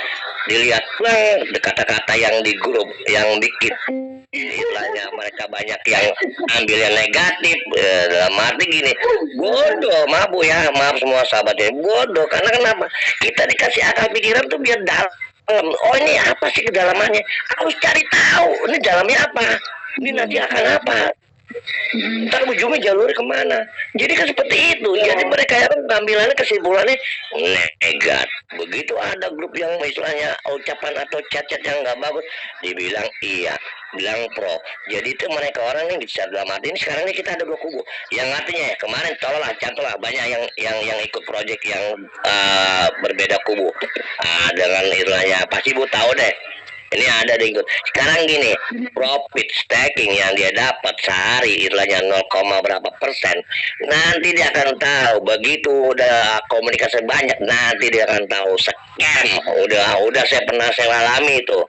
Dilihat blank kata-kata yang di grup yang bikin istilahnya mereka banyak yang ambil yang negatif, dalam arti gini, bodoh, maaf Bu ya, maaf semua sahabatnya, bodoh. Karena kenapa? Kita dikasih akal pikiran tuh biar dalam. Oh ini apa sih kedalamannya? Harus cari tahu. Ini dalamnya apa? Ini nanti akan apa? Ntar ujungnya jalur kemana? Jadi kan seperti itu. Jadi mereka yang pengambilannya kesimpulannya negatif. Begitu ada grup yang istilahnya ucapan atau chat-chat yang nggak bagus, dibilang iya, bilang pro. Jadi itu mereka orang yang bisa dalam arti ini sekarang ini kita ada dua kubu. Yang artinya ya kemarin contohlah banyak yang ikut project yang berbeda kubu. Dengan istilahnya pasti Bu tahu deh. Ini ada di ikut. Sekarang gini, profit staking yang dia dapat sehari istilahnya 0, berapa persen. Nanti dia akan tahu begitu udah komunikasi banyak, nanti dia akan tahu scam. Udah saya pernah alami itu.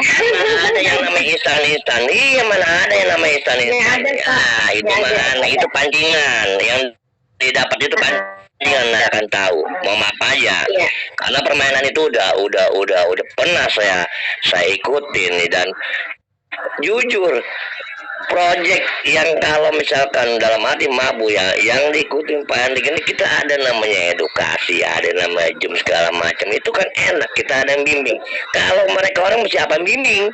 Mana ada yang namanya instan. Iya, mana ada yang namanya instan. Ya, ada, Pak. Ah, itu Ya, mana? ada. Itu pancingan yang didapat itu pancingan akan tahu mau apa aja. Iya. Karena permainan itu udah pernah saya ikutin nih, dan jujur project yang kalau misalkan dalam arti mabu ya yang diikutin Pak Andi ini, kita ada namanya edukasi, ada namanya Zoom segala macam, itu kan enak, kita ada yang bimbing. Kalau mereka orang siapa yang bimbing?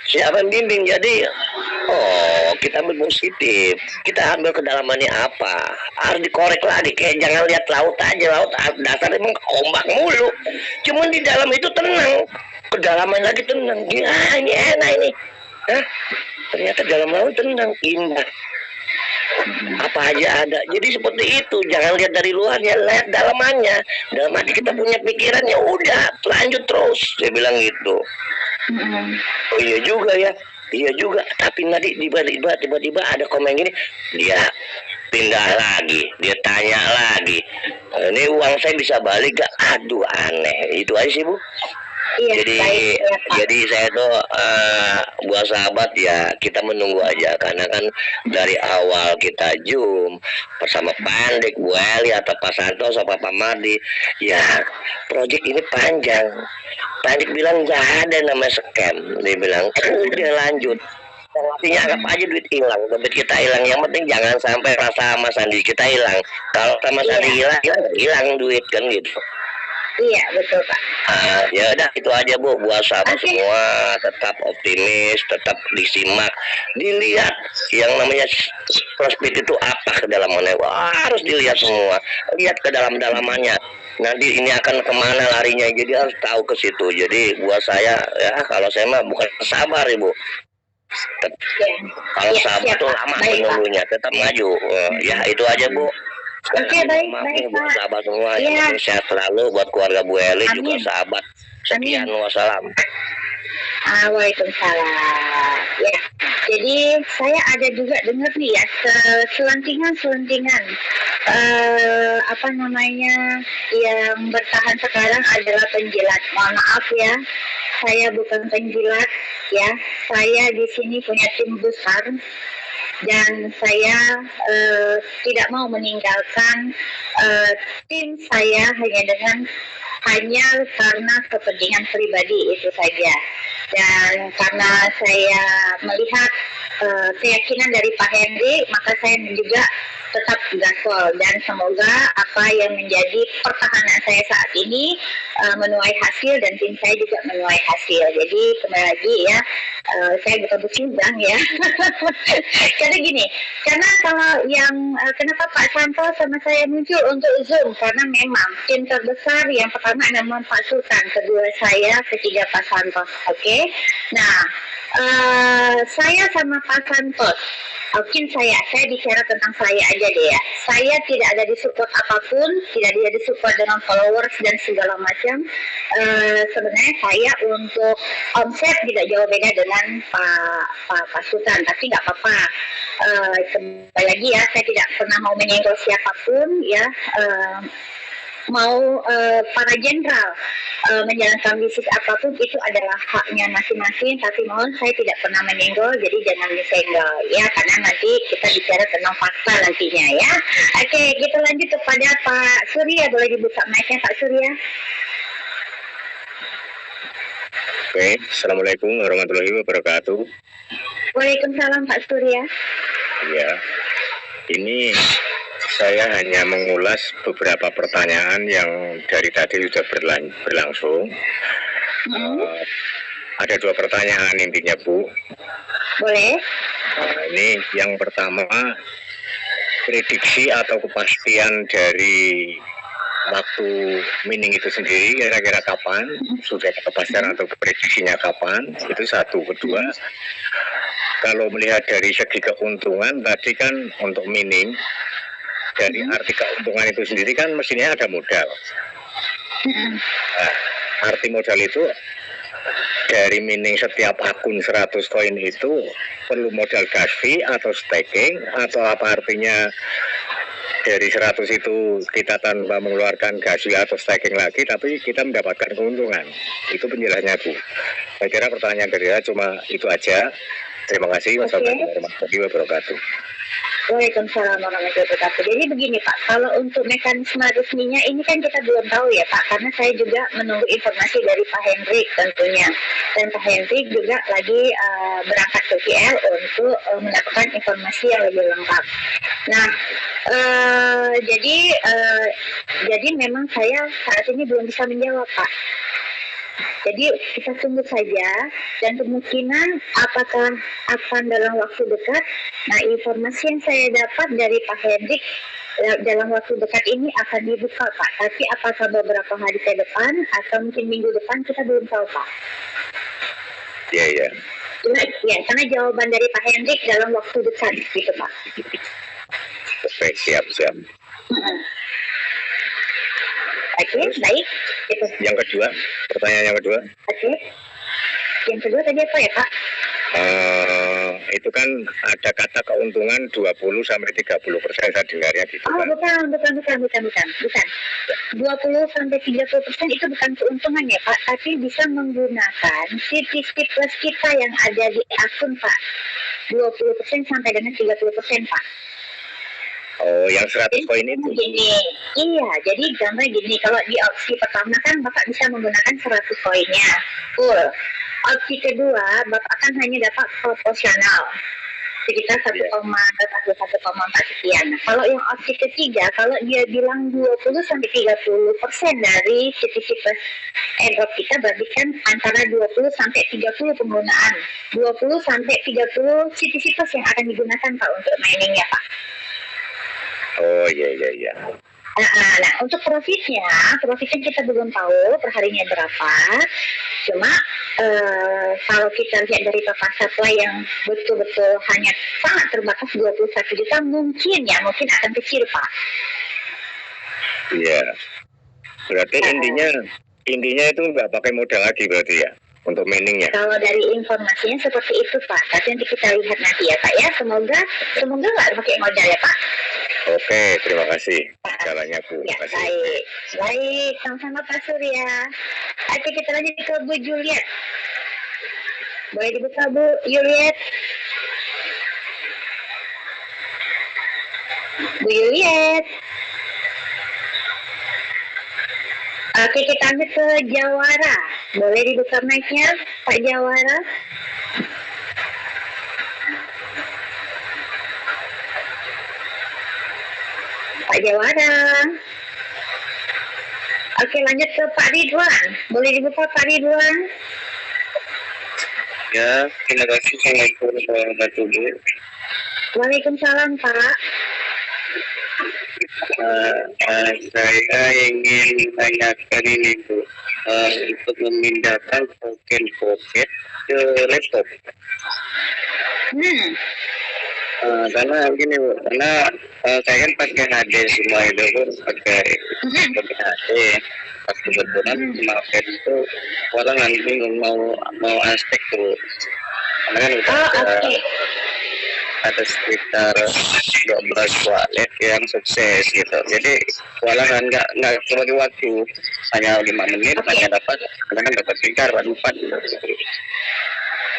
Siapa yang bimbing? Jadi kita ambil positif, kita ambil kedalamannya apa, harus dikorek lagi. Kayak jangan lihat laut aja, laut dasar emang ombak mulu, cuman di dalam itu tenang, kedalaman lagi tenang. Ini enak ini, ternyata dalam laut tenang, indah, apa aja ada. Jadi seperti itu, jangan lihat dari luarnya, lihat dalamannya. Dalam hati kita punya pikirannya, udah lanjut terus, saya bilang gitu. Oh iya juga ya, iya juga. Tapi nanti tiba-tiba ada komen gini, dia pindah lagi, dia tanya lagi, ini uang saya bisa balik gak? Aduh aneh, itu aja sih Bu. Iya, Jadi baik, ya, Pak. jadi saya tuh buat sahabat ya, kita menunggu aja, karena kan dari awal kita Zoom bersama Pak Andik, Bu Eli atau Pak Santos atau Pak Mardi, ya proyek ini panjang. Pak Andik bilang nggak ada namanya scam, dia bilang udah lanjut. Artinya anggap aja duit hilang, dompet kita hilang. Yang penting jangan sampai rasa sama Sandi kita hilang. Kalau sama Sandi hilang duit kan gitu. Iya, betul Pak. Ya udah itu aja Bu, buat sahabat Oke. semua tetap optimis, tetap disimak, dilihat yang namanya prospek itu apa kedalamannya. Wah, harus dilihat semua, lihat ke dalam-dalamannya. Nanti ini akan kemana larinya, jadi harus tahu ke situ. Jadi buat saya ya, kalau saya mah bukan sabar Ibu. Kalau Iya, sabar siap, tuh Pak. lama Baik, Pak. menunggunya, tetap maju. Ya itu aja Bu. Oke, baik, Maaf baik, nih buat Pak. sahabat semua, Iya. yang penting sehat selalu buat keluarga Bu Eli juga Amin. sahabat. Sekian, wassalam. Waalaikumsalam. Ya, jadi saya ada juga dengar nih ya selentingan apa namanya yang bertahan sekarang adalah penjilat. Mohon maaf ya, saya bukan penjilat ya. Saya di sini punya tim besar dan saya tidak mau meninggalkan tim saya hanya karena kepentingan pribadi itu saja. Dan karena saya melihat keyakinan dari Pak Henry, maka saya juga tetap gaspol, dan semoga apa yang menjadi pertahanan saya saat ini menuai hasil dan tim saya juga menuai hasil. Jadi kembali lagi ya, saya bukan bercimbang ya. Karena gini, karena kalau yang kenapa Pak Santo sama saya muncul untuk Zoom, karena memang tim terbesar yang pertama memang Pak Sultan, kedua saya, ketiga Pak Santos. Oke. Nah, saya sama Pak Santos, mungkin saya bicara tentang saya aja deh ya. Saya tidak ada di support apapun, tidak ada di support dengan followers dan segala macam. Sebenarnya saya untuk omset tidak jauh beda dengan Pak Sultan, tapi nggak apa-apa. Kembali lagi ya, saya tidak pernah mau menyenggol siapapun ya. Mau para jenderal menjalankan bisnis apapun itu adalah haknya masing-masing, tapi mohon saya tidak pernah menyenggol, jadi jangan disenggol ya, karena nanti kita bicara tentang fakta nantinya ya. Oke, kita lanjut kepada Pak Surya, boleh dibuka mic-nya Pak Surya. Oke, Assalamualaikum warahmatullahi wabarakatuh. Waalaikumsalam Pak Surya. Ya, ini saya hanya mengulas beberapa pertanyaan yang dari tadi sudah berlangsung. Ada 2 pertanyaan intinya, Bu. Boleh. Ini yang pertama, prediksi atau kepastian dari waktu mining itu sendiri kira-kira kapan? Sudah ada kepastian atau prediksinya kapan? Itu satu. Kedua, kalau melihat dari segi keuntungan tadi kan untuk mining, dari arti keuntungan itu sendiri kan mestinya ada modal. Nah, arti modal itu dari mining setiap akun 100 koin itu perlu modal gas fee atau staking, atau apa artinya dari 100 itu kita tanpa mengeluarkan gas fee atau staking lagi tapi kita mendapatkan keuntungan. Itu penjelasannya, Bu. Saya kira pertanyaan dari saya cuma itu aja. Terima kasih. Wassalamualaikum warahmatullahi wabarakatuh. Waalaikumsalam warahmatullahi wabarakatuh. Jadi begini Pak, kalau untuk mekanisme resminya ini kan kita belum tahu ya Pak, karena saya juga menunggu informasi dari Pak Hendrik tentunya. Dan Pak Hendrik juga lagi berangkat ke KL untuk mendapatkan informasi yang lebih lengkap. Nah, jadi memang saya saat ini belum bisa menjawab Pak. Jadi kita tunggu saja, dan kemungkinan apakah akan dalam waktu dekat. Nah, informasi yang saya dapat dari Pak Hendrik dalam waktu dekat ini akan dibuka Pak. Tapi apakah beberapa hari ke depan atau mungkin minggu depan kita belum tahu Pak. Iya. Ya, karena jawaban dari Pak Hendrik dalam waktu dekat gitu Pak. Oke, siap. Oke, baik. Gitu. Yang kedua, pertanyaan yang kedua. Oke. Yang kedua tadi apa ya Pak? Itu kan ada kata keuntungan 20-30%, saya dengarnya gitu. Oh, Kan? bukan. 20-30% itu bukan keuntungan ya Pak, tapi bisa menggunakan CTC plus kita yang ada di akun Pak. 20% sampai dengan 30% Pak. Oh, yang 100 koin itu. Gini, iya, jadi gambar gini, kalau di opsi pertama kan Bapak bisa menggunakan 100 koinnya full. Opsi kedua, Bapak akan hanya dapat proporsional sekitar 1,4 sekian. Nah, kalau yang opsi ketiga, kalau dia bilang 20-30% dari CTC plus airdrop kita, berarti kan antara 20-30 penggunaan. 20-30 CTC plus yang akan digunakan Pak untuk miningnya Pak. Oh, iya. Nah, untuk profitnya kita belum tahu perharinya berapa. Cuma kalau kita lihat dari total supply yang betul-betul hanya sangat terbatas 21 juta, mungkin akan kecil Pak. Iya. Berarti intinya itu nggak pakai modal lagi berarti ya untuk miningnya. Kalau dari informasinya seperti itu Pak. Tapi nanti kita lihat nanti ya Pak ya. Semoga nggak pakai modal ya Pak. Oke, terima kasih. Jalannya Bu. Ya, Terima kasih. baik, sama-sama Pak Surya. Oke, kita lanjut ke Bu Juliet. Boleh dibuka Bu Juliet. Bu Juliet. Oke, kita lanjut ke Jawara. Boleh dibuka mic-nya Pak Jawara. Pak Jawara. Oke, lanjut ke Pak Ridwan. Boleh dibuka Pak Ridwan? Ya, terima kasih. Assalamualaikum warahmatullahi wabarakatuh. Waalaikumsalam Pak. Saya ingin tanyakan ini Bu, untuk memindahkan token pocket ke laptop. Karena gini Bu, karena saya kan pakai HD semua itu Bu, pakai HD. Pas kebetulan kemarin itu orang bingung mau unstack tuh, karena kan udah ada sekitar 12 wallet yang sukses gitu. Jadi kewalahan nggak bagi waktu, hanya 5 menit hanya dapat, karena kan dapat sekitar 4 gitu.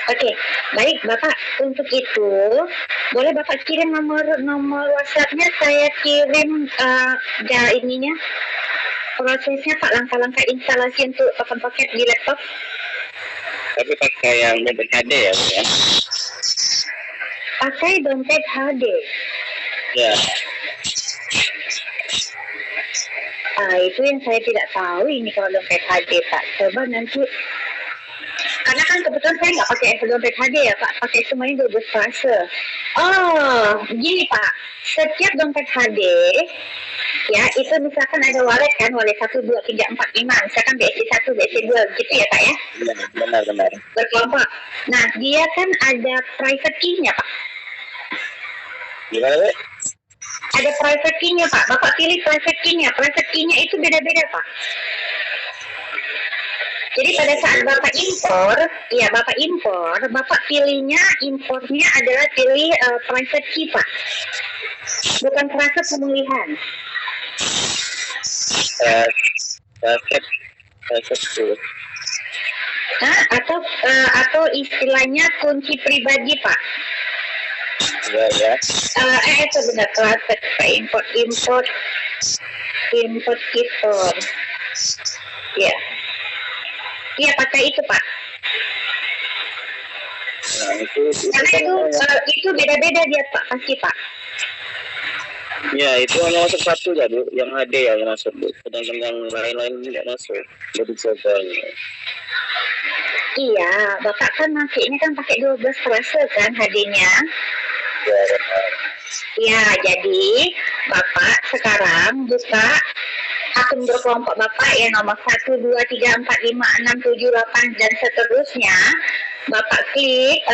Oke, baik Bapak. Untuk itu, boleh Bapak kirim nomor WhatsApp-nya, saya kirim ininya, prosesnya Pak, langkah-langkah instalasi untuk token pocket di laptop. Tapi pakai yang dompet HD ya Bu ya? Pakai dompet HD. Ya. Itu yang saya tidak tahu ini kalau dompet HD Pak. Coba nanti, karena kan kebetulan saya nggak pakai dompet HD ya Pak, pakai semuanya 12 fase. Oh, gini Pak, setiap dompet HD ya itu misalkan ada wallet kan, wallet 1, 2, 3, 4, 5, misalkan BSC 1, BSC 2 gitu ya Pak ya? Benar. Berkelompok. Nah, dia kan ada private key-nya Pak. Gimana Bu? Ada private key-nya Pak. Bapak pilih private key-nya. Private key-nya itu beda-beda Pak. Jadi pada saat Bapak impor, Bapak pilihnya, impornya adalah pilih private key Pak. Bukan private pemulihan. Nah, atau istilahnya kunci pribadi Pak. Ya. Itu benar, private Pak. Import kitor. Ya. Iya, pakai itu Pak. Nah, Karena itu beda-beda dia Pak, pasti Pak. Ya, itu hanya masuk satu ya Bu, yang HD yang masuk Bu, sedangkan yang lain-lain tidak masuk. Jadi coba. Iya, Bapak kan makainya kan pakai 12 frase kan HD-nya. Ya, jadi Bapak sekarang buka akun berkelompok Bapak ya, nomor 1, 2, 3, 4, 5, 6, 7, 8 dan seterusnya. Bapak klik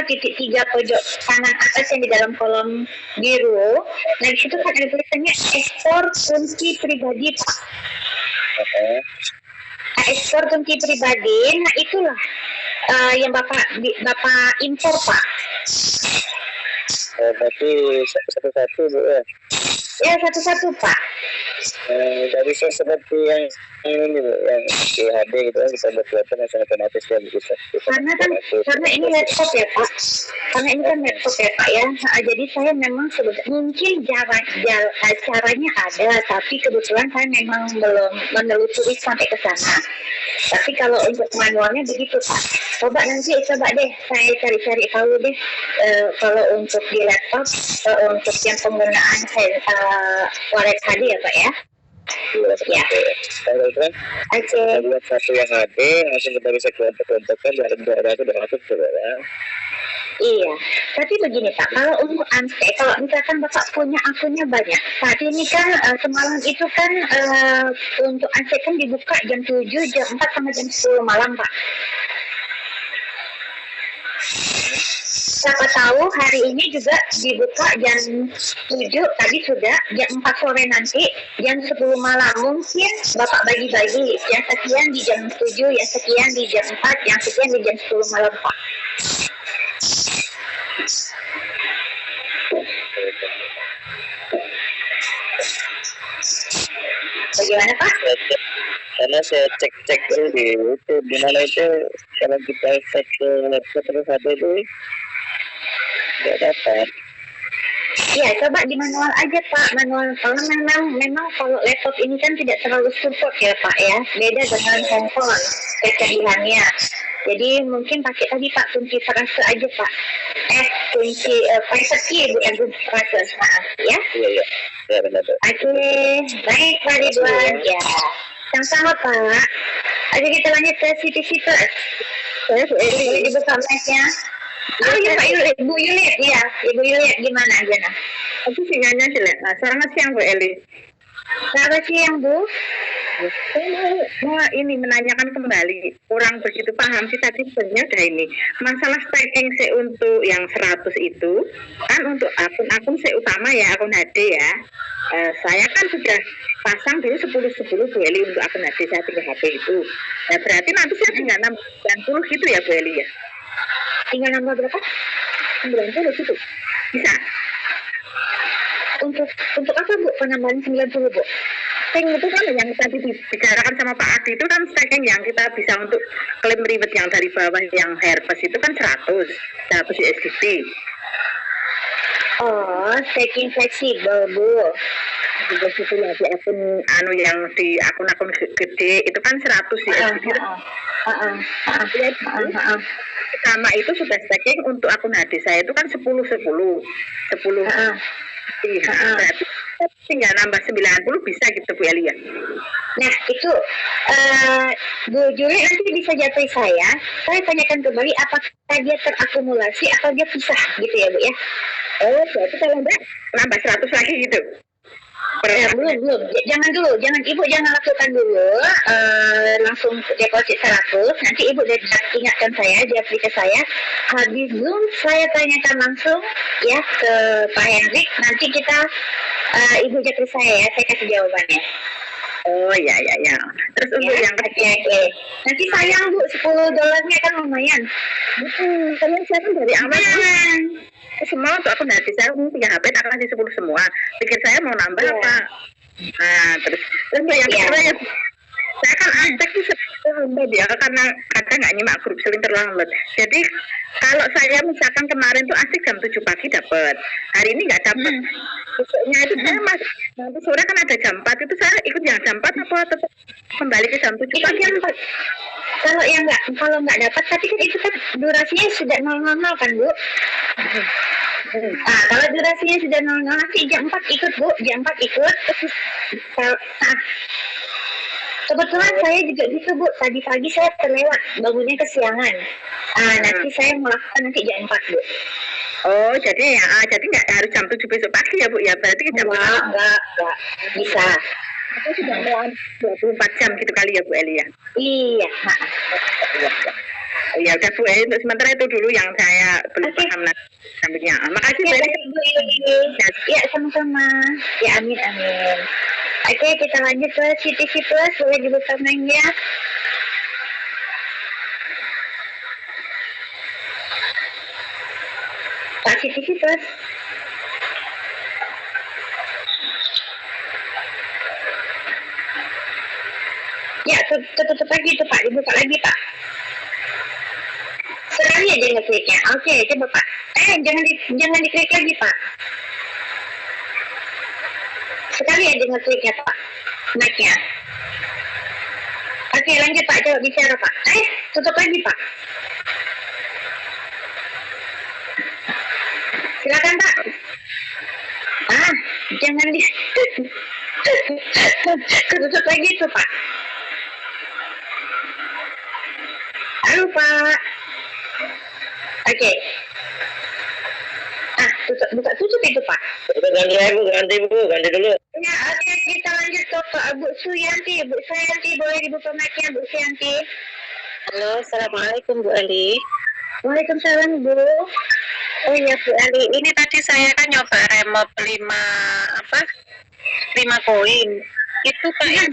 titik 3 pojok kanan atas yang di dalam kolom biru. Nah, di situ kan ada tulisannya ekspor kunci pribadi Pak. Ekspor kunci pribadi, nah itulah yang Bapak impor Pak. Berarti satu-satu Bu ya? Ya, satu-satu Pak. Dari seperti yang ini Bu, yang di HD gitu kan, bisa berbuatan yang otomatis dan bisa. Karena ini laptop ya Pak. Karena ini kan laptop ya Pak ya. Nah, jadi saya memang mungkin caranya ada, tapi kebetulan saya memang belum menelusuri sampai ke sana. Tapi kalau untuk manualnya begitu Pak. Coba deh saya cari-cari tahu deh kalau untuk di laptop, untuk yang penggunaan wallet HD ya Pak ya. Ya. Oke. Buat satu yang HD, langsung kita bisa kelompok-kelompokkan dari daerah itu udah masuk ya. Iya, tapi begini Pak, kalau untuk unstack, kalau misalkan Bapak punya akunnya banyak, saat ini kan semalam itu kan untuk unstack kan dibuka jam 7, jam 4 sama jam 10 malam Pak. Siapa tahu hari ini juga dibuka jam 7, tadi sudah, jam 4 sore nanti, jam 10 malam. Mungkin Bapak bagi-bagi, yang sekian di jam 7, yang sekian di jam 4, yang sekian di jam 10 malam Pak. Bagaimana Pak? Karena saya cek di YouTube, di mana itu kalau kita cek ke laptop terus ada itu tidak dapat. Ya, coba di manual aja Pak, manual. Kalau memang kalau laptop ini kan tidak terlalu support ya Pak ya, beda dengan handphone kecanggihannya. Jadi mungkin pakai tadi Pak kunci frase aja Pak. Kunci private key bukan kunci frase, maaf ya. Iya, benar. Oke, baik Pak Ridwan ya. Sama-sama Pak. Oke, kita lanjut ke CTC Plus. Saya Bu Eli. Ibu kontaknya. Oh iya Pak Yuli, Bu Yuli, iya, Ibu Yuli gimana aja nah? Aku sinyalnya jelek. Nah, selamat siang Bu Eli. Selamat siang Bu. Saya mau ini menanyakan kembali, kurang begitu paham sih tadi sebenarnya udah ini masalah stacking sih untuk yang 100 itu kan untuk akun-akun saya utama ya, akun HD ya. Saya kan sudah pasang dulu 10 Bu Eli untuk akun HD saya 3 HP itu. Nah, berarti nanti saya tinggal 90 gitu ya Bu Eli ya. Tinggal nambah berapa? 90 gitu. Bisa. Untuk apa Bu penambahan 90 Bu? Stacking itu kan yang tadi dibicarakan sama Pak Adi itu kan stacking yang kita bisa untuk klaim ribet yang dari bawah yang herpes itu kan 100 USDT. Oh, stacking fleksibel Bu. Juga itu lagi akun yang di akun-akun gede itu kan 100 USDT. Sama itu sudah stacking untuk akun HD saya itu kan 10. Berarti tinggal nambah 90 bisa gitu Bu Eli ya. Nah itu Bu Juli nanti bisa japri saya tanyakan kembali apakah dia terakumulasi atau dia pisah gitu ya Bu ya. Oh berarti kalau enggak nambah 100 lagi gitu. Belum. Jangan Ibu jangan lakukan dulu langsung deposit 100. Nanti Ibu ingatkan saya, japri ke saya. Habis Zoom saya tanyakan langsung ya ke Pak Hendrik. Nanti kita Ibu japri saya ya, saya kasih jawabannya. Oh ya. Terus untuk Ya, yang oke. Nanti sayang Bu, $10 kan lumayan. kalian saya kan dari awal semua untuk akun HD saya 3 HP tak kasih 10 semua. Pikir saya mau nambah apa? Nah terus yang kedua ya saya kan aktif itu terlambat ya karena kadang nggak nyimak grup sering terlambat. Jadi kalau saya misalkan kemarin tuh asik jam 7 pagi dapat, hari ini nggak dapat. Besoknya itu saya masih nanti sore kan ada jam 4 itu saya ikut yang jam 4 apa tetap kembali ke jam 7 pagi? Jam 4. Kalau nggak dapat, tapi kan itu kan durasinya sudah 000 kan Bu? Nah, kalau durasinya sudah 00 nanti jam 4 ikut Bu, jam 4 ikut. Kebetulan saya juga gitu Bu, tadi pagi saya terlewat, bangunnya kesiangan. Nanti saya melakukan nanti jam 4 Bu. Oh jadi nggak harus jam 7 besok pagi ya Bu ya, berarti jam Enggak, bisa. Aku sudah mau 24 jam gitu kali ya Bu Eli ya. Iya. Ya udah Bu Eli, untuk sementara itu dulu yang saya belum paham sampingnya. Makasih Bu Eli. Ya sama-sama. Ya amin. Oke, kita lanjut ke CTV Plus, boleh dibuka mainnya. Pak CTV Plus. Ya, tutup lagi tuh Pak, dibuka lagi Pak. Sekali aja ngekliknya. Oke, coba Pak. Jangan diklik lagi Pak. Sekali aja ngekliknya Pak. Mic-nya. Oke, lanjut Pak, coba bicara Pak. Tutup lagi Pak. Silakan Pak. Jangan di tutup lagi tuh Pak. Halo Pak. Oke. Tutup itu Pak. Ganti dulu. Ya, oke, kita lanjut ke Pak Bu Suyanti. Bu Suyanti, boleh dibuka mic-nya Bu Suyanti. Halo, assalamualaikum Bu Eli. Waalaikumsalam Bu. Oh iya Bu Eli, ini tadi saya kan nyoba remop 5 koin. Itu kayak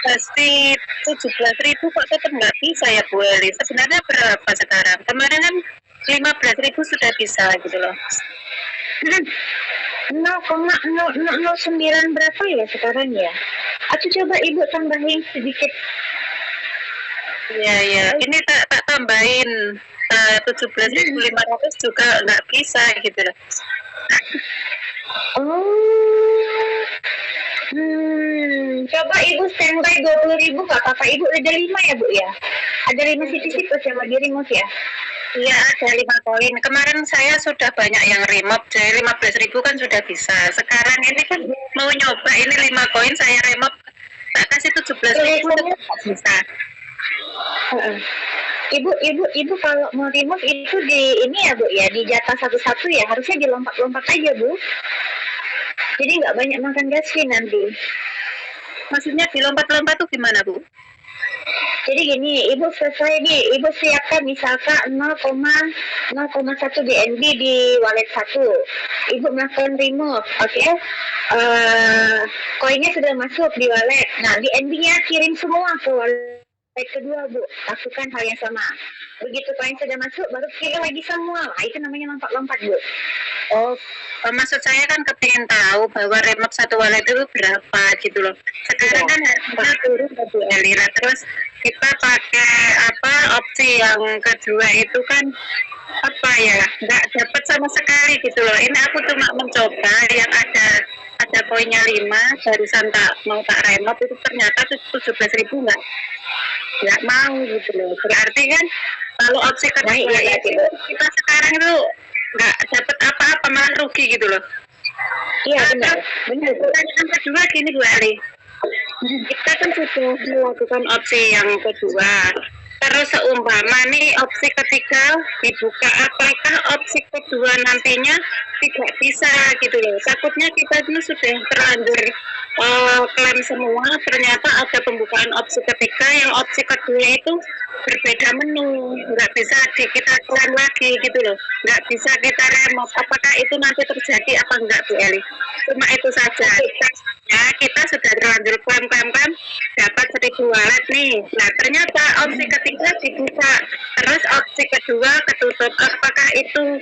pasti 17.000 kok tetap nggak bisa ya Bu Eli. Sebenarnya berapa sekarang? Kemarin kan 15.000 sudah bisa gitu loh. 0,009 berapa ya sekarang ya? Aku coba Ibu tambahin sedikit. Iya. Ini tak tambahin 17.500 juga nggak bisa gitu loh. Coba Ibu standby 20.000 nggak apa-apa Ibu, ada 5 ya Bu ya? Ada 5 CTC plus yang di remote ya? Iya, ada 5 koin. Kemarin saya sudah banyak yang remove, jadi 15.000 kan sudah bisa. Sekarang ini kan mau nyoba ini 5 koin saya remove, tak kasih 17.000 bisa. Ibu kalau mau remove itu di ini ya Bu ya, di jatah satu-satu ya, harusnya dilompat-lompat aja Bu. Jadi nggak banyak makan gas fee nanti. Maksudnya dilompat-lompat tuh gimana Bu? Jadi gini, Ibu selesai nih, Ibu siapkan misalkan 0,1 BNB di wallet 1. Ibu melakukan remove, oke? Koinnya sudah masuk di wallet. Nah, BNB-nya kirim semua ke wallet kedua, Bu. Lakukan hal yang sama. Begitu koin sudah masuk, baru kirim lagi semua. Nah, itu namanya lompat-lompat, Bu. Oh, maksud saya kan kepingin tahu bahwa remote satu wallet itu berapa gitu loh. Sekarang kan harganya turun ke Bu Eli. Nah, terus kita pakai opsi yang kedua itu kan nggak dapat sama sekali gitu loh. Ini aku cuma mencoba yang ada koinnya 5, barusan mau tak remote itu ternyata 17.000 nggak mau gitu loh. Berarti kan kalau opsi kedua itu kita sekarang itu nggak dapat apa-apa, malah rugi gitu loh. Iya benar. Pertanyaan kedua gini Bu Ali, kita kan sudah melakukan opsi yang kedua, terus seumpama nih opsi ketiga dibuka, apakah opsi kedua nantinya tidak bisa gitu loh? Takutnya kita ini sudah terlanjur klaim semua, ternyata ada pembukaan opsi ketiga, yang opsi kedua itu berbeda menu, nggak bisa kita klaim lagi gitu loh, nggak bisa kita remove. Apakah itu nanti terjadi apa enggak Bu Eli? Cuma itu saja. Ya, kita sudah terlanjur klaim dapat 1.000 wallet nih. Nah, ternyata opsi ketiga dibuka, terus opsi kedua ketutup. Apakah itu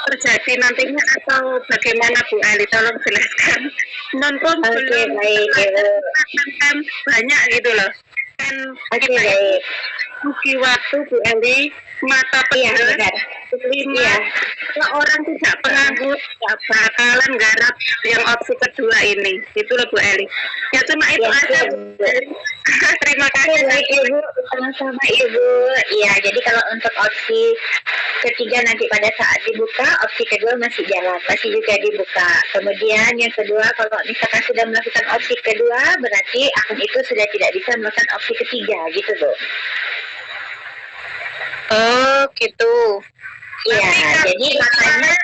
terjadi nantinya atau bagaimana Bu Ali? Tolong jelaskan. Non-pom belum banyak gitu loh. Kan kita rugi waktu Bu Ali, mata pedas, 5 kalau orang tidak penganggur tidak bakalan garap yang opsi kedua ini. Itu loh Bu Eli. Ya cuma itu aja Bu Eli. Terima kasih. Baik Ibu, sama-sama Ibu. Ya, jadi kalau untuk opsi ketiga nanti pada saat dibuka, opsi kedua masih jalan, masih juga dibuka. Kemudian yang kedua, kalau misalkan sudah melakukan opsi kedua, berarti akun itu sudah tidak bisa melakukan opsi ketiga, gitu Bu. Oh gitu. Iya, jadi makanya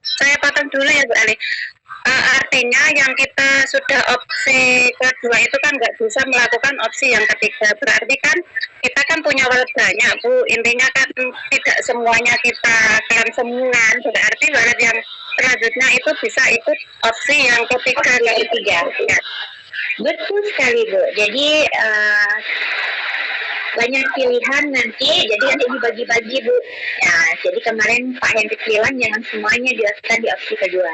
saya potong dulu ya Bu Ali. Artinya yang kita sudah opsi kedua itu kan nggak bisa melakukan opsi yang ketiga. Berarti kan kita kan punya wallet banyak Bu. Intinya kan tidak semuanya kita klaim semua. Berarti wallet yang selanjutnya itu bisa ikut opsi yang ketiga. Ya. Betul sekali Bu. Jadi banyak pilihan nanti, jadi nanti dibagi-bagi Bu. Ya, jadi kemarin Pak Hendrik bilang jangan semuanya dilakukan di opsi kedua.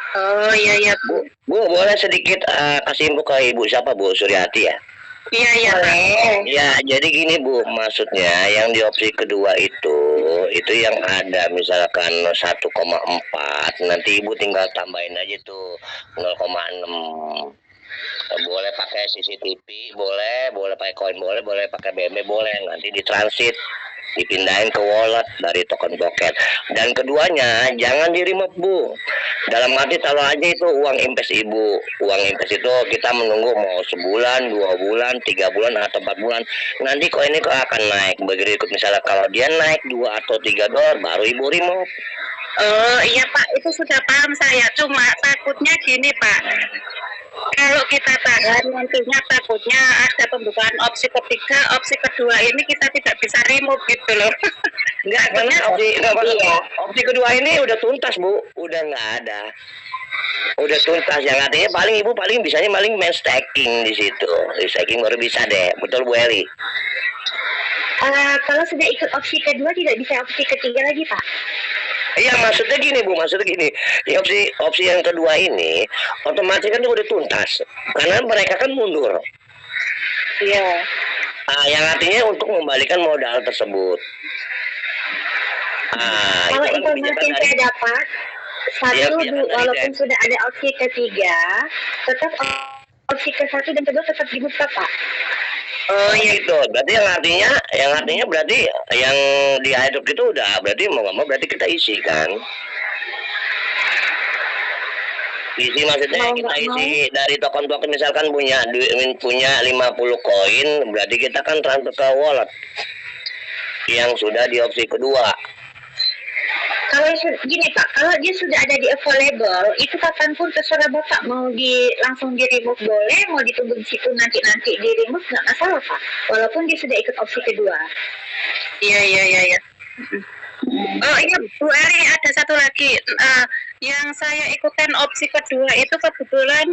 Oh iya Bu. Bu, boleh sedikit kasih info ke Ibu siapa Bu Suryati ya? Iya. Ya, jadi gini Bu, maksudnya yang di opsi kedua itu yang ada misalkan 1,4, nanti Ibu tinggal tambahin aja tuh 0,6. Boleh pakai CCTV, boleh pakai koin, boleh pakai BNB, boleh, nanti ditransit, dipindahin ke wallet dari token pocket. Dan keduanya jangan di remove Bu, dalam arti taruh aja itu uang invest Ibu. Uang invest itu kita menunggu mau sebulan, 2 bulan, 3 bulan atau 4 bulan, nanti koin ini akan naik. Begitu misalnya kalau dia naik 2 atau 3 dolar baru Ibu remove. Oh iya Pak, itu sudah paham saya. Cuma takutnya gini Pak, kalau kita tahan nantinya takutnya ada pembukaan opsi ketiga, opsi kedua ini kita tidak bisa remove gitu loh. Enggak, karena opsi kedua ini udah tuntas Bu, udah nggak ada. Udah tuntas, yang artinya Ibu bisanya main staking di situ. Di staking baru bisa deh, betul Bu Eli? Kalau sudah ikut opsi kedua tidak bisa opsi ketiga lagi Pak. Iya, maksudnya gini Bu, di opsi yang kedua ini otomatis kan udah tuntas karena mereka kan mundur. Iya. Yang artinya untuk membalikan modal tersebut. Kalau informasi yang saya dapat, walaupun sudah ada opsi ketiga, tetap opsi ke-1 dan kedua tetap dibuka Pak. Oh iya itu, berarti yang artinya berarti yang di airdrop itu udah berarti mau nggak mau berarti kita isi kan? isi maksudnya kita isi dari token-token, misalkan punya 50 koin, berarti kita kan transfer ke wallet yang sudah di opsi kedua. Kalau gini Pak, kalau dia sudah ada di available, itu kapanpun terserah Bapak mau langsung di remove boleh, mau ditunggu di situ nanti di remove nggak masalah Pak, walaupun dia sudah ikut opsi kedua. Iya. Oh iya Bu Eri, ada satu lagi yang saya ikutan opsi kedua itu kebetulan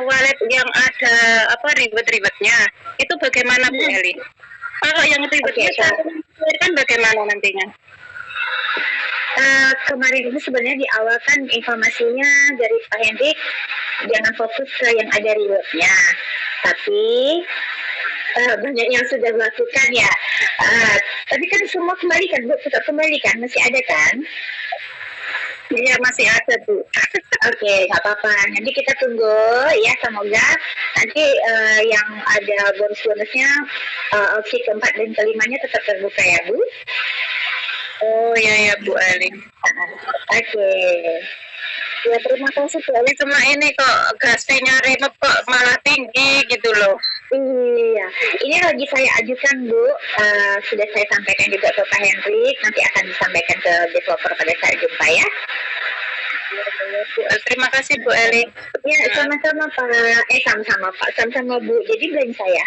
wallet yang ada ribet-ribetnya. Itu bagaimana Bu Eri? Kalau yang ribetnya kan bagaimana nantinya? Kemarin itu sebenarnya di awal kan informasinya dari Pak Hendrik jangan fokus ke yang ada rewardnya, tapi banyak yang sudah melakukan ya. Tapi kan semua kembalikan Bu, tetap kembalikan, masih ada kan? Iya masih ada Bu. Oke, nggak apa-apa. Nanti kita tunggu ya, semoga nanti yang ada bonus-bonusnya opsi keempat dan kelimanya tetap terbuka ya Bu. Oh ya Bu Eli. Oke. Ya terima kasih Bu Eli. Cuma ini kok gasnya remep kok malah tinggi gitu loh. Iya, ini lagi saya ajukan Bu, sudah saya sampaikan juga ke Pak Hendrik, nanti akan disampaikan ke developer pada saat jumpa ya. Terima kasih Bu Eli. Ya, sama-sama Pak. Sama-sama Pak. Sama-sama Bu. Jadi blame saya.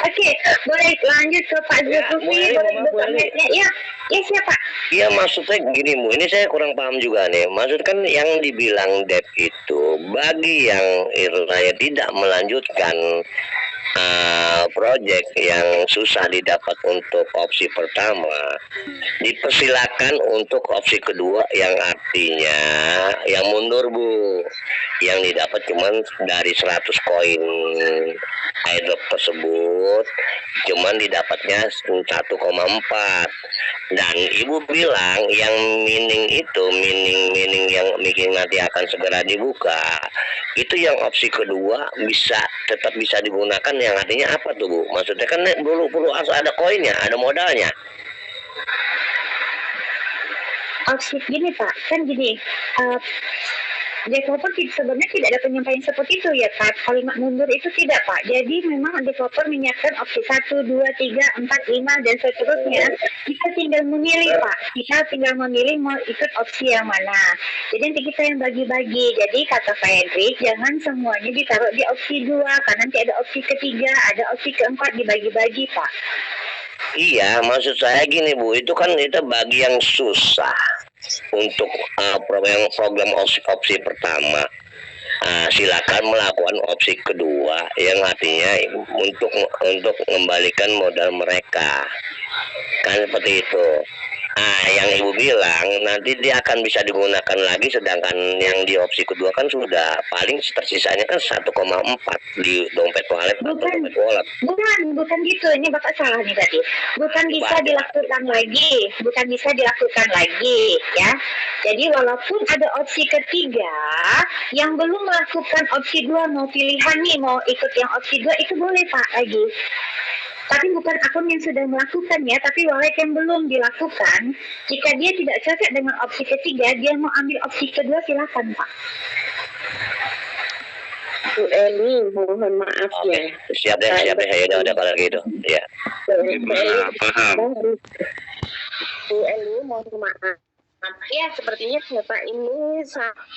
Oke, boleh lanjut ke Pak Zulkifli. Boleh ya. Ya siapa? Iya, maksudnya gini Bu, ini saya kurang paham juga nih. Maksud kan yang dibilang debt itu bagi yang istilahnya tidak melanjutkan proyek yang susah didapat untuk opsi pertama, dipersilakan untuk opsi kedua yang artinya yang mundur Bu, yang didapat cuman dari 100 koin airdrop tersebut cuman didapatnya 1,4. Dan Ibu bilang yang mining yang mining nanti akan segera dibuka, itu yang opsi kedua tetap bisa digunakan, yang artinya apa tuh Bu? Maksudnya kan perlu harus ada koinnya, ada modalnya. Opsi gini Pak, kan gini, developer sebenarnya tidak ada penyampaian seperti itu ya Pak. Kalimat mundur itu tidak Pak. Jadi memang developer menyiapkan opsi 1, 2, 3, 4, 5 dan seterusnya. Kita tinggal memilih Pak. Kita tinggal memilih mau ikut opsi yang mana. Jadi nanti kita yang bagi-bagi. Jadi kata Pak Hendrik, jangan semuanya ditaruh di opsi 2. Karena nanti ada opsi ketiga, ada opsi keempat, dibagi-bagi Pak. Iya, maksud saya gini Bu, itu kan itu bagi yang susah untuk program opsi pertama. Silakan melakukan opsi kedua yang artinya untuk mengembalikan modal mereka, kan seperti itu. Yang Ibu bilang nanti dia akan bisa digunakan lagi, sedangkan yang di opsi kedua kan sudah paling tersisanya kan 1,4 di dompet wallet atau dompet wallet. Bukan gitu. Ini Bapak salah nih tadi. Bukan bisa dilakukan lagi ya. Jadi walaupun ada opsi ketiga yang belum melakukan opsi 2, mau pilihan nih mau ikut yang opsi 2 itu boleh Pak lagi. Tapi bukan akun yang sudah melakukan ya, tapi wallet yang belum dilakukan. Jika dia tidak cocok dengan opsi ketiga, dia mau ambil opsi kedua, silakan Pak. Bu Eli, mohon maaf ya. Siap deh, ya udah kalau gitu. Ya. Paham. Bu Eli, mohon maaf. Ya, sepertinya Bapak ini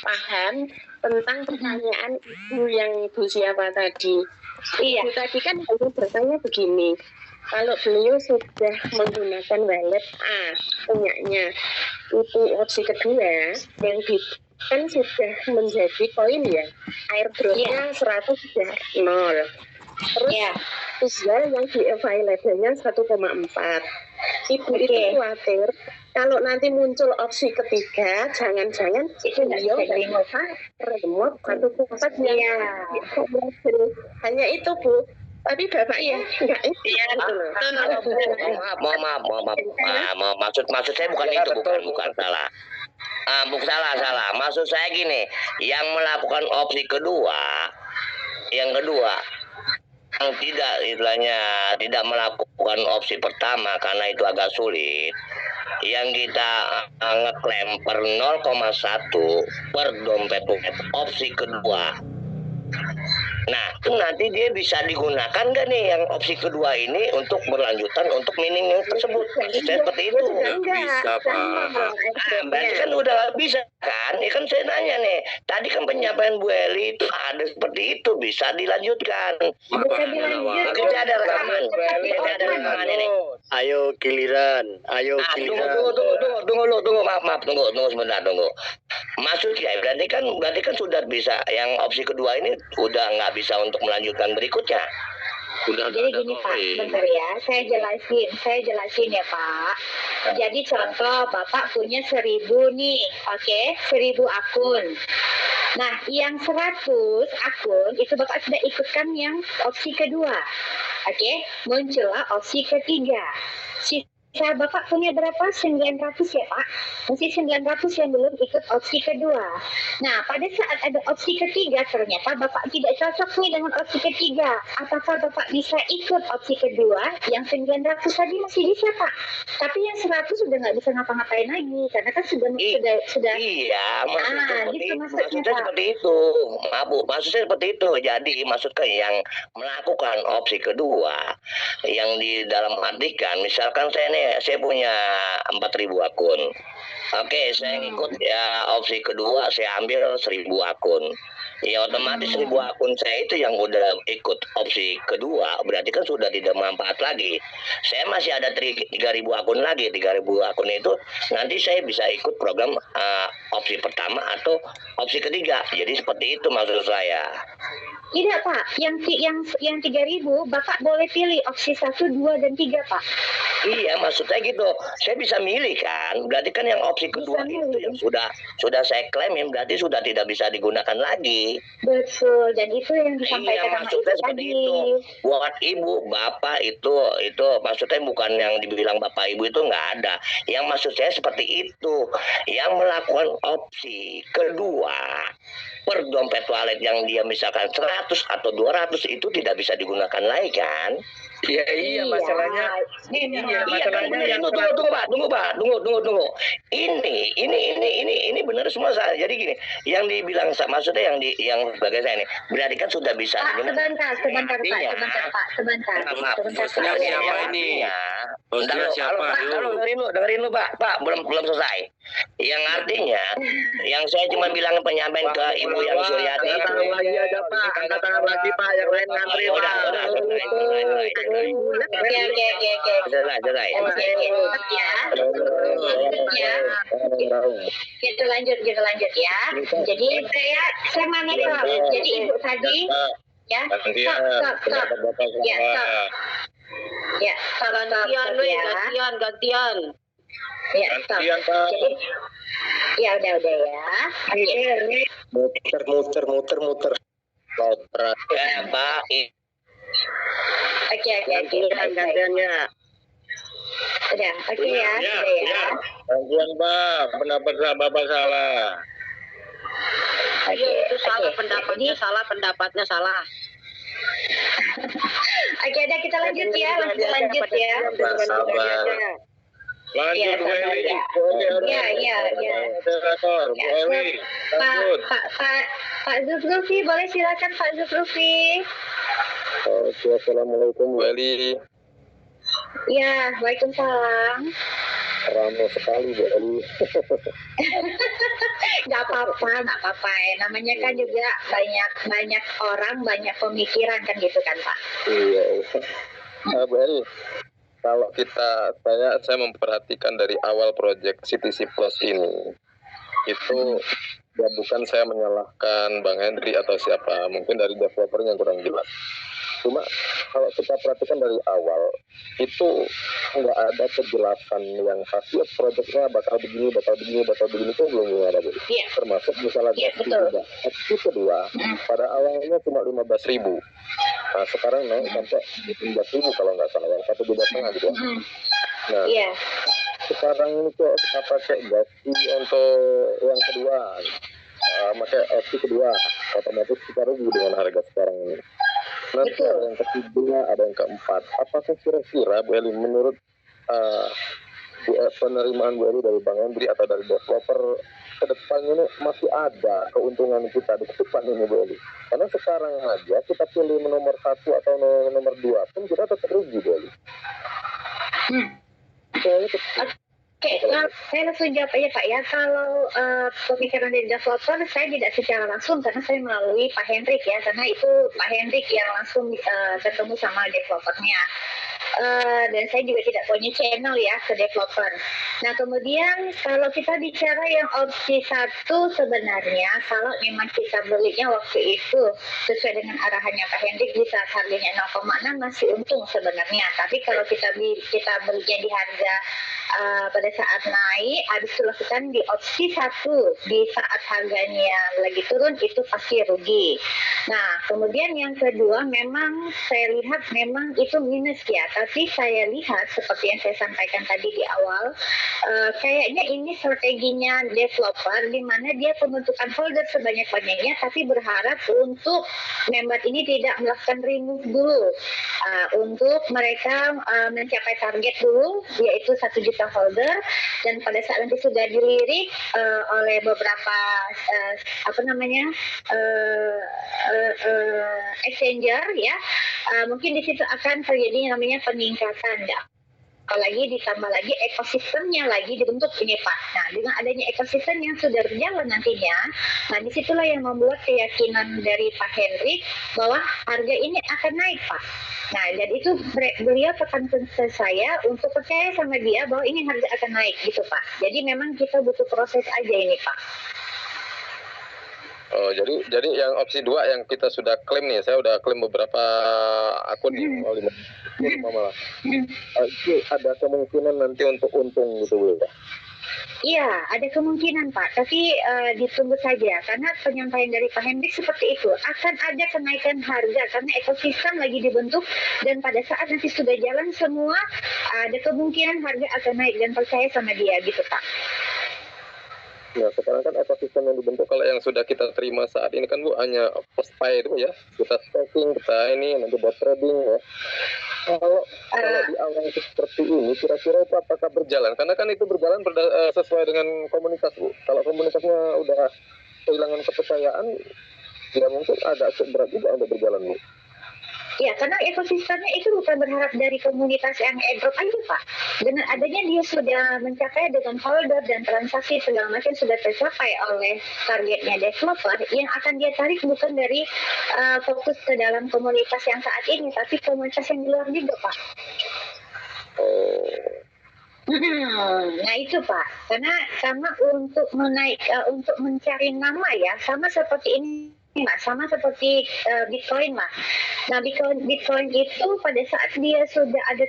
paham tentang pertanyaan Ibu yang Ibu siapa tadi. Iya. Ibu tadi kan hanya bertanya begini, kalau beliau sudah menggunakan wallet A punyanya, itu opsi kedua yang kan sudah menjadi koin ya, airdropnya 100 sudah 0. Terus yang di available-nya 1,4. Ibu itu khawatir kalau nanti muncul opsi ketiga, jangan-jangan beliau remote 1,4 yang hanya itu Bu. Tapi Bapak ya enggak maaf. Maksud saya bukan itu, bukan salah. Bukan salah. Maksud saya gini, yang melakukan opsi kedua, yang tidak melakukan opsi pertama karena itu agak sulit, yang kita ngeklaim per 0,1 per dompet opsi kedua. Nah, itu nanti dia bisa digunakan nggak nih yang opsi kedua ini untuk berlanjutan untuk mining yang tersebut? Saya seperti itu. Bisa, Pak. Berarti kan udah nggak bisa kan? Ya kan saya nanya nih, tadi kan penyampaian Bu Eli itu ada seperti itu, bisa dilanjutkan. Kita ada rekaman, kita ada rekamannya nih. Ayo giliran. Tunggu, maaf, tunggu sebentar, tunggu. Maksudnya berarti kan sudah bisa, yang opsi kedua ini udah nggak bisa untuk melanjutkan berikutnya. Jadi gini Pak, bentar ya, saya jelasin ya Pak. Jadi contoh Bapak punya 1.000 nih, oke, 1.000 akun. Nah, yang 100 akun itu Bapak sudah ikutkan yang opsi kedua, oke, muncullah opsi ketiga. Sisa Bapak punya berapa? 900 ya Pak. Masih 900 yang belum ikut opsi kedua. Nah, pada saat ada opsi ketiga, ternyata Bapak tidak cocok nih dengan opsi ketiga. Apakah Bapak bisa ikut opsi kedua? Yang 900 tadi masih bisa Pak. Tapi yang 100 sudah nggak bisa ngapa-ngapain lagi. Karena kan sudah. Iya, maksudnya seperti itu. Maaf Bu, maksudnya seperti itu. Jadi maksudnya yang melakukan opsi kedua, yang di dalam artikan, misalkan saya punya 4.000 akun. Oke, saya ngikut ya opsi kedua, saya ambil 1.000 akun. Ya otomatis 1.000 akun saya itu yang udah ikut opsi kedua, berarti kan sudah tidak manfaat lagi. Saya masih ada 3.000 akun lagi. 3.000 akun itu nanti saya bisa ikut program opsi pertama atau opsi ketiga. Jadi seperti itu maksud saya. Tidak Pak, yang 3.000 Bapak boleh pilih opsi 1, 2, dan 3 Pak. Iya, maksud saya gitu. Saya bisa milih kan. Berarti kan yang opsi kedua itu yang sudah saya klaim, berarti sudah tidak bisa digunakan lagi. Betul, dan itu yang disampaikan sama maksudnya Ibu seperti tadi. itu. Buat Ibu, Bapak itu maksudnya bukan yang dibilang Bapak Ibu itu nggak ada. Yang maksud saya seperti itu. Yang melakukan opsi kedua per dompet wallet yang dia misalkan 100 atau 200 itu tidak bisa digunakan lagi kan? Iya, masalahnya. Masalahnya yang tunggu Pak. Ini benar semua saya. Jadi gini, yang dibilang maksudnya yang sebagai saya ini, berarti kan sudah bisa. Pak, sebentar Pak. Bosnya siapa ini? Bosnya siapa? Dengerin lu Pak, belum selesai. Yang artinya, yang saya cuma bilang penyampaian ke Ibu yang Suryati itu. Angkat tangan lagi Pak, yang lain ngantri Pak. Oke. Selesai. Kita lanjut ya. Jadi saya mana Pak? Jadi Ibu tadi ya. Stop. Ya, Gantian. Ya, stop. Jadi ya udah ya. Muter. Ya Pak. Oke. Gantiannya. Udah, oke ya. Gantian Pak, pendapat Bapak salah. Oke, Itu salah pendapatnya, salah. Oke, udah kita lanjut ya. Lanjut ya. Sabar. Lanjut Bu Eli. Ya. Bu Eli. Lanjut. Pak Zulfi, boleh silakan Pak Zulfi. Assalamualaikum Bu Eli. Ya, waalaikumsalam. Ramai sekali Bu Eli. Gak apa-apa. Namanya kan juga banyak orang, banyak pemikiran kan gitu kan Pak. Iya. Bu Eli, kalau saya memperhatikan dari awal proyek CTC Plus ini, itu ya bukan saya menyalahkan Bang Hendri atau siapa, mungkin dari developernya kurang jelas. Cuma kalau kita perhatikan dari awal, itu nggak ada kejelasan yang pasti proyeknya bakal begini itu belum ada Bu. Iya. Termasuk misalnya juga. Opsi kedua, pada awalnya cuma 15.000. Nah sekarang naik sampai 15.000 kalau nggak salah, 1,5 gitu. Nah, sekarang ini kok kita pakai gaji untuk yang kedua, pakai opsi kedua, otomatis kita rugi dengan harga sekarang ini. Nanti ada yang ketiga, ada yang keempat. Apakah kira-kira Bu Eli menurut penerimaan Bu Eli dari Bang Hendri atau dari developer ke depan ini masih ada keuntungan kita di depan ini Bu Eli. Karena sekarang aja kita pilih nomor 1 atau nomor 2 pun kita tetap rugi Bu Eli. Oke, saya langsung jawab aja Pak ya. Kalau pemikiran dari developer, saya tidak secara langsung karena saya melalui Pak Hendrik ya, karena itu Pak Hendrik yang langsung ketemu sama developernya. Dan saya juga tidak punya channel ya ke developer. Nah kemudian kalau kita bicara yang opsi 1 sebenarnya kalau memang kita belinya waktu itu sesuai dengan arahannya Pak Hendrik di saat harganya 0,6 masih untung sebenarnya. Tapi kalau kita belinya di harga pada saat naik harus dilakukan di opsi 1 di saat harganya lagi turun itu pasti rugi. Nah kemudian yang kedua memang saya lihat memang itu minus ya, tapi saya lihat seperti yang saya sampaikan tadi di awal kayaknya ini strateginya developer di mana dia pembentukan folder sebanyak-banyaknya tapi berharap untuk member ini tidak melakukan remove dulu untuk mereka mencapai target dulu yaitu 1 juta folder, dan pada saat nanti sudah dilirik oleh beberapa exchanger ya, mungkin di situ akan terjadi namanya peningkatan ya. Apalagi ditambah lagi ekosistemnya lagi dibentuk ini Pak. Nah dengan adanya ekosistem yang sudah berjalan nantinya, nah disitulah yang membuat keyakinan dari Pak Hendrik bahwa harga ini akan naik Pak. Nah dan itu beliau tekankan ke saya untuk percaya sama dia bahwa ini harga akan naik gitu Pak. Jadi memang kita butuh proses aja ini Pak. Oh, jadi yang opsi 2 yang kita sudah klaim nih, saya udah klaim beberapa akun nih, malah. Itu ada kemungkinan nanti untuk untung gitu Bu ya? Iya, ada kemungkinan Pak, tapi ditunggu saja karena penyampaian dari Pak Hendrik seperti itu. Akan ada kenaikan harga karena ekosistem lagi dibentuk dan pada saat nanti sudah jalan semua, ada kemungkinan harga akan naik dan percaya sama dia gitu Pak. Nah sekarang kan ekosistem yang dibentuk kalau yang sudah kita terima saat ini kan Bu hanya post buy itu ya, kita staking, kita ini nanti buat trading ya. Kalau di awal itu seperti ini kira-kira itu apakah berjalan? Karena kan itu berjalan sesuai dengan komunitas Bu. Kalau komunitasnya udah kehilangan kepercayaan, ya mungkin ada berat juga untuk berjalan Bu. Ya, karena ekosistemnya itu bukan berharap dari komunitas yang airdrop aja, Pak. Dengan adanya dia sudah mencapai dengan holder dan transaksi segala macam sudah tercapai oleh targetnya developer, yang akan dia tarik bukan dari fokus ke dalam komunitas yang saat ini, tapi komunitas yang di luar juga, Pak. Nah itu Pak, karena sama untuk untuk mencari nama ya, sama seperti ini. Nah, sama seperti Bitcoin lah. Nah, Bitcoin itu pada saat dia sudah ada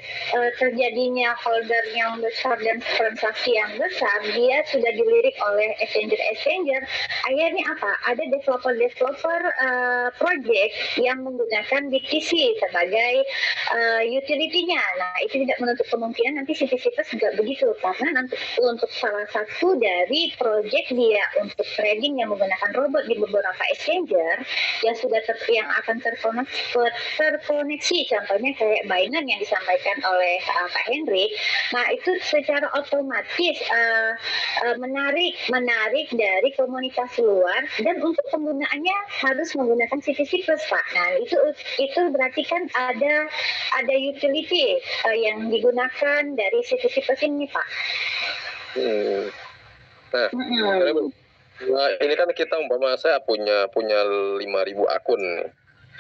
terjadinya holder yang besar dan transaksi yang besar, dia sudah dilirik oleh exchanger. Akhirnya apa? Ada developer project yang menggunakan BTC sebagai utility-nya. Nah, itu tidak menutup kemungkinan nanti CTC juga begitu, karena nanti untuk salah satu dari project dia untuk trading yang menggunakan robot di beberapa exchanger yang sudah yang akan terkoneksi, contohnya kayak Binance yang disampaikan oleh Pak Hendrik. Nah itu secara otomatis menarik dari komunitas luar, dan untuk penggunaannya harus menggunakan CTC Plus Pak. Nah itu berarti kan ada utility yang digunakan dari CTC Plus ini Pak. Nah, ini kan kita umpama saya punya 5.000 akun nih.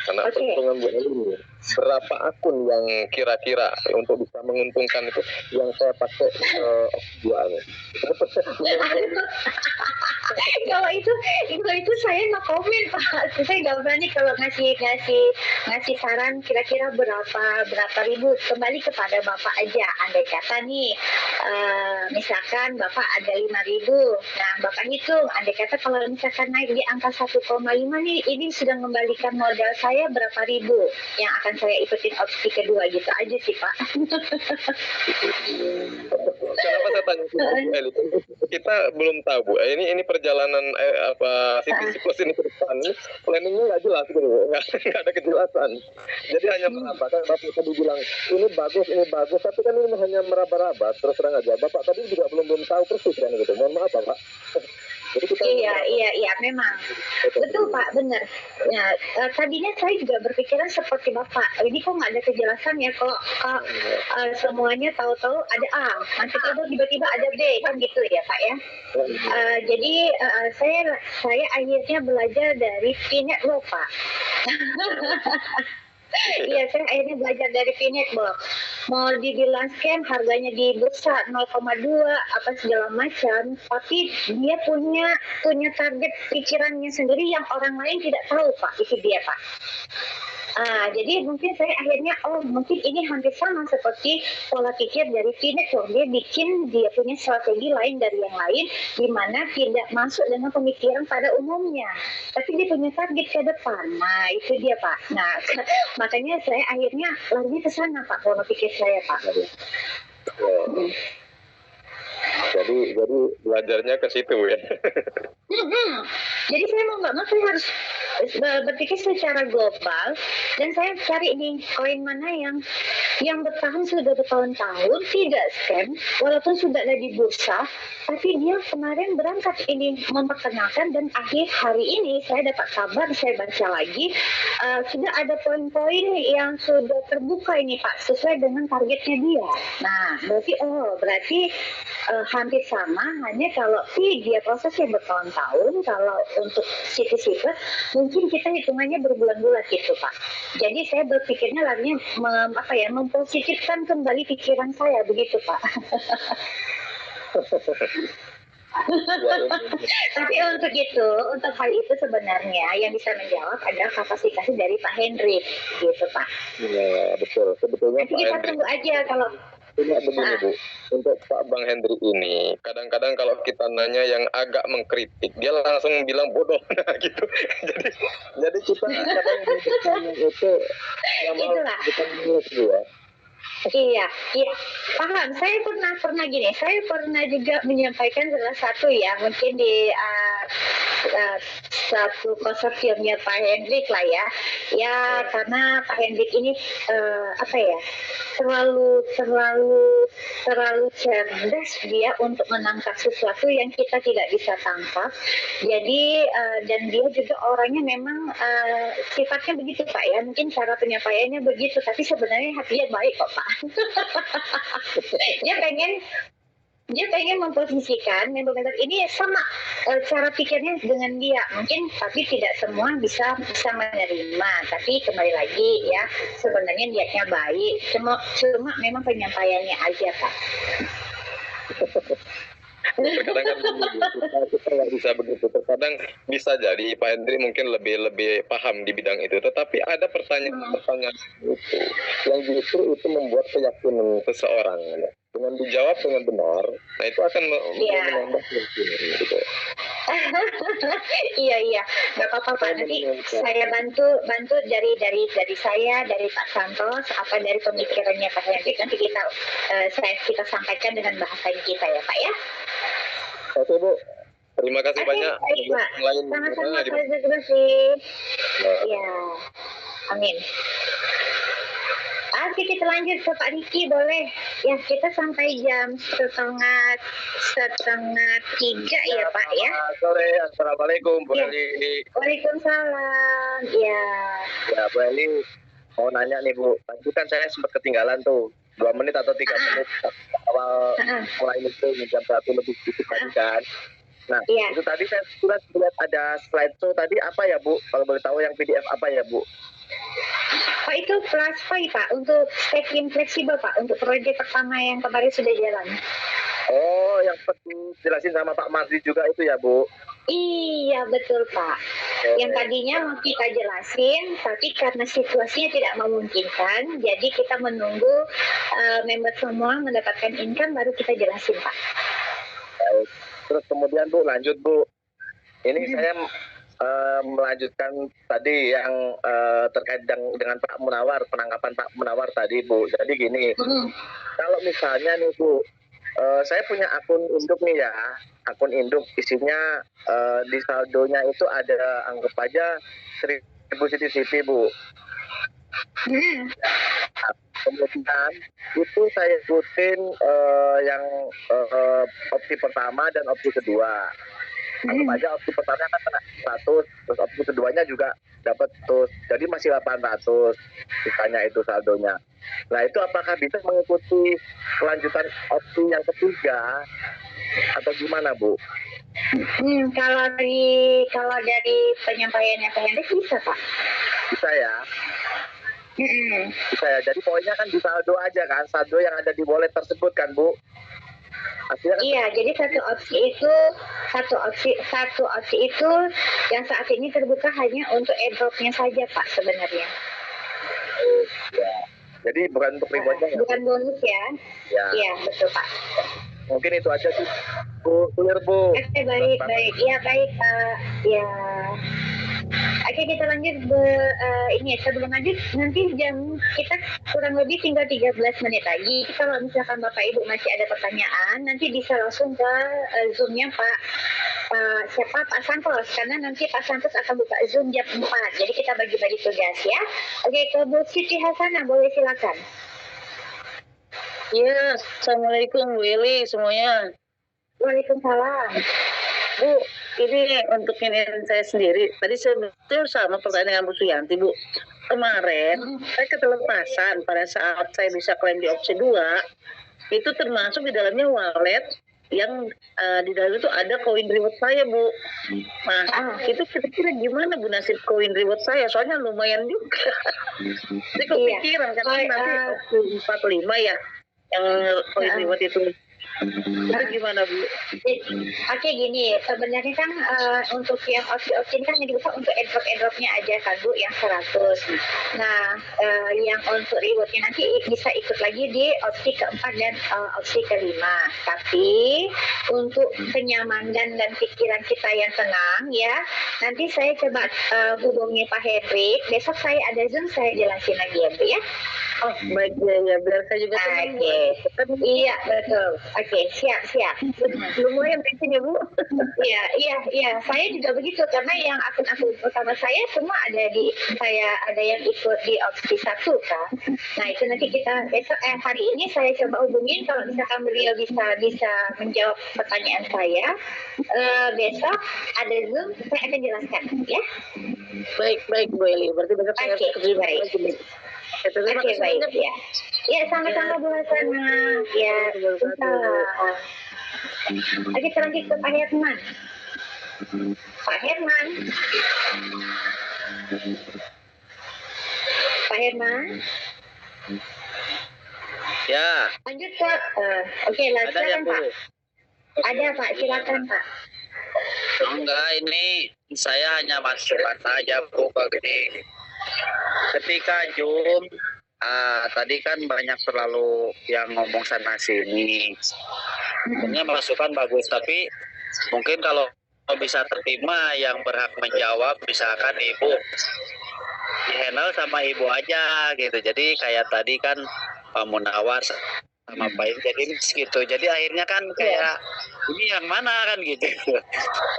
Karena perhitungan Bu Eli ini, berapa akun yang kira-kira untuk bisa menguntungkan itu yang saya pakai jualnya? Kalau itu saya no komen Pak. Saya nggak berani kalau ngasih saran kira-kira berapa ribu. Kembali kepada Bapak aja. Andai kata nih, misalkan Bapak ada 5.000. Nah, Bapak hitung. Andai kata kalau misalkan naik di angka 1,5 nih, ini sudah mengembalikan modal saya berapa ribu yang akan akan saya ikutin opsi kedua gitu aja sih Pak. Kenapa saya tanya Bu Eli? Kita belum tahu Bu. Ini perjalanan CTC Plus ini ke depan ini planningnya nggak jelas gitu, nggak ada kejelasan. Jadi hanya apa kan Bapak tadi bilang ini bagus, tapi kan ini hanya meraba-raba. Terus terang aja, Bapak tadi juga belum tahu persis kan gitu. Mohon maaf Pak. Jadi kita iya memang betul Pak, benar. Ya, tadinya saya juga berpikiran seperti Bapak. Ini kok nggak ada kejelasan ya, kok semuanya tahu-tahu ada A, nanti tahu tiba-tiba ada B kan gitu ya Pak ya. Jadi saya akhirnya belajar dari Pinet loh Pak. Iya, saya akhirnya belajar dari Pinetbox. Mau dibilang scam, harganya di bursa 0,2 apa segala macam, tapi dia punya target pikirannya sendiri yang orang lain tidak tahu Pak. Itu dia Pak. Jadi mungkin saya akhirnya mungkin ini hampir sama seperti pola pikir dari Pinetbox. Dia punya strategi lain dari yang lain, di mana tidak masuk dengan pemikiran pada umumnya, tapi dia punya target ke depan. Nah itu dia Pak. Nah makanya saya akhirnya lari ke sana Pak, pola pikir saya Pak. Jadi belajarnya ke situ ya. Jadi saya mau nggak mau saya harus berpikir secara global, dan saya cari nih koin mana yang bertahan sudah bertahun-tahun, tidak scam, walaupun sudah ada di bursa, tapi dia kemarin berangkat ini memperkenalkan, dan akhir hari ini saya dapat kabar, saya baca lagi sudah ada poin-poin yang sudah terbuka ini Pak, sesuai dengan targetnya dia. Nah berarti hampir sama, hanya kalau dia prosesnya bertahun-tahun, kalau untuk CTC Plus mungkin kita hitungannya berbulan-bulan gitu Pak. Jadi saya berpikirnya lagi mempositifkan kembali pikiran saya begitu Pak. Tapi untuk hal itu sebenarnya yang bisa menjawab adalah kapasitas dari Pak Hendrik gitu Pak. Iya betul, sebetulnya nanti kita tunggu aja kalau begini Bu, untuk Pak Bang Hendri ini, kadang-kadang kalau kita nanya yang agak mengkritik, dia langsung bilang bodoh, gitu. jadi kita kadang itu bukan minus ya. Iya, paham. Saya pernah gini. Saya pernah juga menyampaikan salah satu ya, mungkin di satu konsorsiumnya Pak Hendrik lah ya. Ya karena Pak Hendrik ini terlalu cerdas dia untuk menangkap sesuatu yang kita tidak bisa tangkap. Jadi dan dia juga orangnya memang sifatnya begitu Pak ya. Mungkin cara penyampaiannya begitu, tapi sebenarnya hatinya baik kok Pak. dia pengen memposisikan member-member ini sama cara pikirnya dengan dia, mungkin, tapi tidak semua bisa menerima. Tapi kembali lagi ya, sebenarnya niatnya baik, cuma memang penyampaiannya aja Pak. Terkadang kan kita nggak bisa begitu. Terkadang bisa jadi Pak Hendri mungkin lebih paham di bidang itu, tetapi ada pertanyaan itu yang justru itu membuat keyakinan seseorang dengan dijawab dengan benar, nah itu akan menambah keyakinan gitu. Iya, nggak apa-apa Pak. Nanti saya bantu dari saya, dari Pak Santos, apa dari pemikirannya Pak Hendrik, nanti kita sampaikan dengan bahasa kita ya Pak ya. Oke Bu, terima kasih banyak. Pak. Sama-sama, terima kasih. Ya, amin. Oke, kita lanjut ke Pak Riki, boleh? Ya, kita sampai jam setengah 3 ya Pak ya. Sore, assalamualaikum Bu Eli. Waalaikumsalam. Ya. Ya Bu Eli, mau nanya nih Bu, tadi kan saya sempat ketinggalan tuh 2 menit atau 3 menit awal mulai itu jam 1 lebih sedikit tadi kan. Nah, itu tadi saya sudah lihat ada slideshow tadi apa ya Bu? Kalau boleh tahu yang PDF apa ya Bu? Pak, itu Plasfy Pak, untuk stacking fleksibel Pak, untuk proyek pertama yang kemarin sudah jalan. Oh, yang seperti jelasin sama Pak Mazli juga itu ya Bu? Iya betul Pak. Yang tadinya mau kita jelasin, tapi karena situasinya tidak memungkinkan, jadi kita menunggu member semua mendapatkan income baru kita jelasin Pak. Terus kemudian Bu, lanjut Bu. Ini melanjutkan tadi yang terkait dengan Pak Munawar, penangkapan Pak Munawar tadi, Bu. Jadi gini, kalau misalnya nih Bu, saya punya akun induk nih ya, akun induk isinya di saldonya itu ada, anggap aja 1.000 CCTV, Bu. Kemudian itu saya ikutin yang opsi pertama dan opsi kedua. Anggap aja opsi pertama kan kena 100, terus opsi keduanya juga dapat terus. Jadi masih 800 sisanya itu saldonya. Nah itu apakah bisa mengikuti kelanjutan opsi yang ketiga atau gimana, Bu? Kalau dari penyampaiannya Pak Hendrik bisa, Pak. Bisa ya. Bisa ya. Jadi poinnya kan di saldo aja kan, saldo yang ada di wallet tersebut kan, Bu. Artinya kan, Iya, jadi satu opsi itu yang saat ini terbuka hanya untuk airdropnya saja, Pak, sebenarnya. ya. Jadi bukan untuk rewardnya ya? Bukan bonus ya? Ya. Iya, betul, Pak. Mungkin itu aja sih, Bu. Clear, Bu. Oke, baik. Ya, baik, Pak. Ya. Oke, kita lanjut ini sebelum lanjut nanti jam kita kurang lebih tinggal 13 menit lagi. Kalau misalkan Bapak Ibu masih ada pertanyaan, nanti bisa langsung ke Zoom-nya Pak Santos, karena nanti Pak Santos akan buka Zoom jam 4. Jadi kita bagi-bagi tugas ya. Oke, ke Bu Siti Hasanah, boleh silakan. Ya, Assalamualaikum Bu Eli semuanya. Waalaikumsalam. Bu, ini untuk ini saya sendiri. Tadi saya betul sama pertanyaan dengan Bu Suyanti, Bu. Kemarin saya ketelepasan pada saat saya bisa klaim di opsi 2, itu termasuk di dalamnya wallet yang di dalam itu ada koin reward saya, Bu. Nah, itu kira-kira gimana Bu nasib koin reward saya? Soalnya lumayan juga. Saya kepikiran karena nanti opsi 45 ya yang koin reward itu. Itu gimana Bu? Oke, gini, sebenarnya kan untuk yang opsi-opsi ini kan yang dibuka untuk airdropnya aja kan Bu, yang 100. Nah, yang untuk rewardnya nanti bisa ikut lagi di opsi keempat dan opsi kelima. Tapi untuk kenyamanan dan pikiran kita yang tenang ya, nanti saya coba hubungi Pak Hendrik. Besok saya ada Zoom, saya jelasin lagi ya Bu ya. Oh, baik ya, biar saya juga tenang. Iya, betul. Oke, siap. Lumayan penting ya Bu. Iya. Saya juga begitu karena yang akun-akun utama saya semua ada yang ikut di opsi 1 kan. Nah itu nanti kita besok hari ini saya coba hubungin kalau misalkan beliau bisa menjawab pertanyaan saya. Besok ada Zoom, saya akan jelaskan ya. Baik Bu Eli. Berarti besok saya terima lagi. Oke, baik ya. Ya, sama-sama Bu Hasanah. Ya, oke, kita lanjut ke Pak Herman. Pak Herman. Ya. Lanjut Pak. Oke, silakan Pak. Ada Pak, silakan Pak. Enggak, ini saya hanya masukan saja Bu begini. Ketika Zoom, tadi kan banyak terlalu yang ngomong sana sini. Sebenarnya masukan bagus, tapi mungkin kalau bisa terima yang berhak menjawab, misalkan Ibu di handle sama Ibu aja gitu. Jadi kayak tadi kan Pak Munawar sama Pak Ibu jadi gitu. Jadi akhirnya kan kayak ini yang mana kan gitu.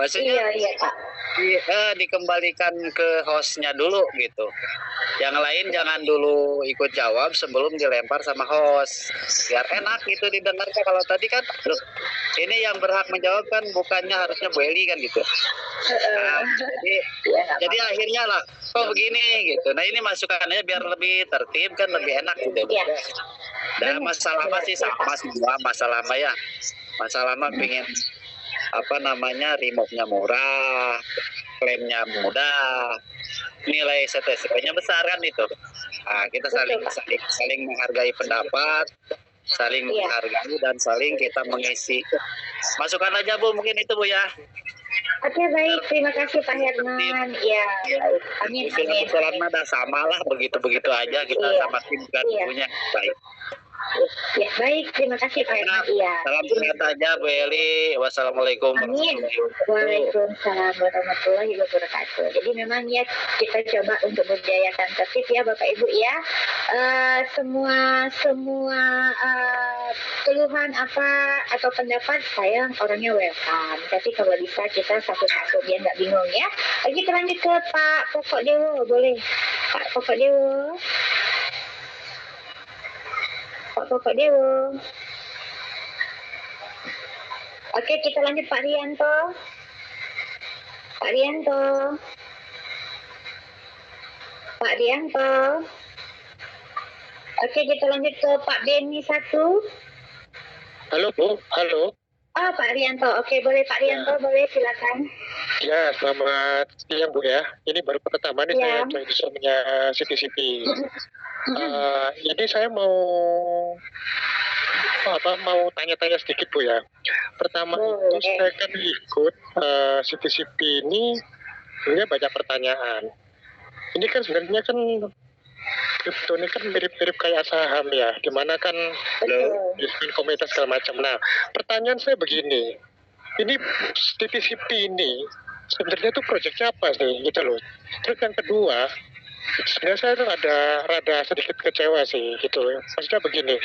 Maksudnya Iya Pak. Dikembalikan ke hostnya dulu gitu. Yang lain jangan dulu ikut jawab sebelum dilempar sama host. Biar enak gitu didengarnya. Kalau tadi kan, ini yang berhak menjawab kan bukannya harusnya Bu Eli kan gitu. Nah, jadi akhirnya lah, kok begini gitu. Nah ini masukannya biar lebih tertib kan lebih enak gitu. Dan masalah sih sama semua masalah ya. Masalah pengen remote-nya murah, klaimnya mudah, nilai STSP-nya besar kan itu. Nah, kita saling menghargai pendapat, saling menghargai dan saling kita mengisi. Masukkan aja Bu, mungkin itu Bu ya. Oke, baik, terima kasih Pak Herman. Ya, amin. Kebetulan ada sama lah begitu aja kita sama tim kan punya baik. Ya, baik. Terima kasih Pak Herman. Iya. Salam sehat aja Bu Eli. Wassalamualaikum Amin. Waalaikumsalam warahmatullahi wabarakatuh. Jadi memang ya kita coba untuk berdayakan tertib ya Bapak Ibu ya. Semua keluhan apa atau pendapat saya orangnya welcome. Tapi kalau bisa kita satu-satu biar nggak bingung ya. Kita lanjut ke Pak Pokok Dewo, boleh? Pak Pokok Dewo. Pak Pokok Dewo. Oke, kita lanjut Pak Rianto. Pak Rianto. Pak Rianto. Oke, kita lanjut ke Pak Beni 1. Halo Bu, halo. Oh, Pak Rianto. Oke, boleh Pak Rianto, boleh silakan. Ya, selamat siang Bu ya. Ini baru pertama nih saya join suaminya CTCP. Jadi saya mau tanya-tanya sedikit Bu ya. Pertama itu saya kan ikut CTCP ini sebenarnya banyak pertanyaan. Ini kan sebenarnya kan kripto ini kan mirip-mirip kayak saham ya, dimana kan komunitas segala macam. Nah, pertanyaan saya begini, ini CTCP ini sebenarnya tuh proyeknya apa sih gitu loh. Terus yang kedua, sebenarnya saya tuh rada sedikit kecewa sih gitu loh. Maksudnya begini,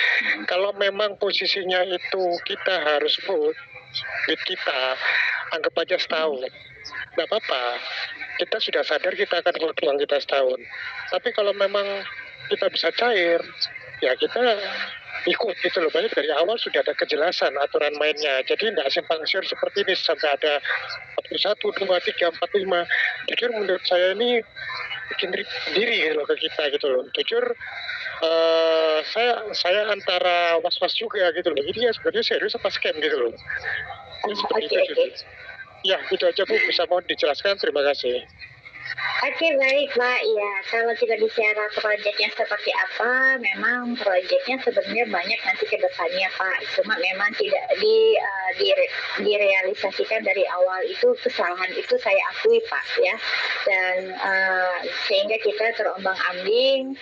kalau memang posisinya itu kita harus duit kita anggap aja setahun, nggak apa-apa, kita sudah sadar kita akan hold uang kita setahun. Tapi kalau memang kita bisa cair, ya kita ikut gitu loh. Banyak dari awal sudah ada kejelasan aturan mainnya, jadi tidak simpang siur seperti ini sampai ada 1, 2, 3, 4, 5. Jujur menurut saya ini bikin diri gitu loh ke kita gitu loh. Jujur saya antara was-was juga gitu loh. Ini ya sebenarnya serius apa scam gitu loh. Ya, seperti itu. Ya, itu aja Bu, bisa mau dijelaskan, terima kasih. Oke, baik Pak. Ya, kalau kita bicara proyeknya seperti apa, memang proyeknya sebenarnya banyak nanti ke depannya Pak. Cuma memang tidak direalisasikan dari awal, itu kesalahan itu saya akui Pak ya. Dan sehingga kita terombang-ambing,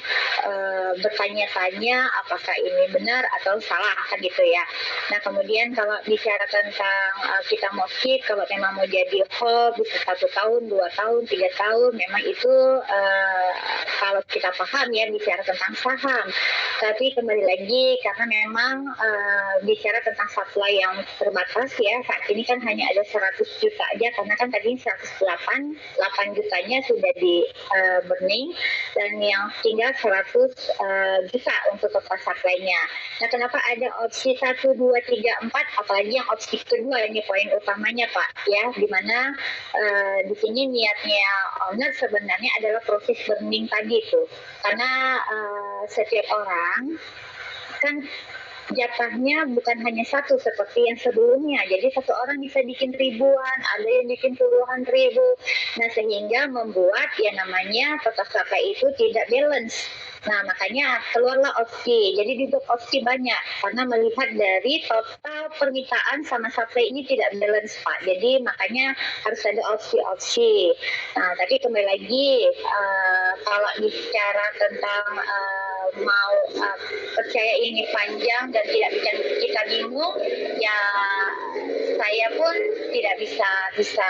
bertanya-tanya apakah ini benar atau salah kan gitu ya. Nah, kemudian kalau bicara tentang kita mau skip, kalau memang mau jadi hold bisa 1 tahun, 2 tahun, 3 tahun, memang itu kalau kita paham ya bicara tentang saham. Tapi kembali lagi karena memang bicara tentang supply yang terbatas ya, saat ini kan hanya ada 100 juta aja, karena kan tadi 8 jutanya sudah di burning dan yang tinggal 100 juta untuk total supply-nya. Nah, kenapa ada opsi 1, 2, 3, 4, apalagi yang opsi kedua, ini poin utamanya Pak ya, dimana di sini niatnya owner sebenarnya adalah proses burning tadi itu, karena setiap orang kan jatahnya bukan hanya satu seperti yang sebelumnya. Jadi satu orang bisa bikin ribuan, ada yang bikin puluhan ribu. Nah, sehingga membuat yang namanya total supply itu tidak balance. Nah, makanya keluarlah opsi. Jadi dibuat opsi banyak karena melihat dari total permintaan sama supply ini tidak balance Pak. Jadi makanya harus ada opsi-opsi. Nah, tapi kembali lagi kalau bicara tentang mau percaya ini panjang dan tidak bikin kita bingung, ya saya pun tidak bisa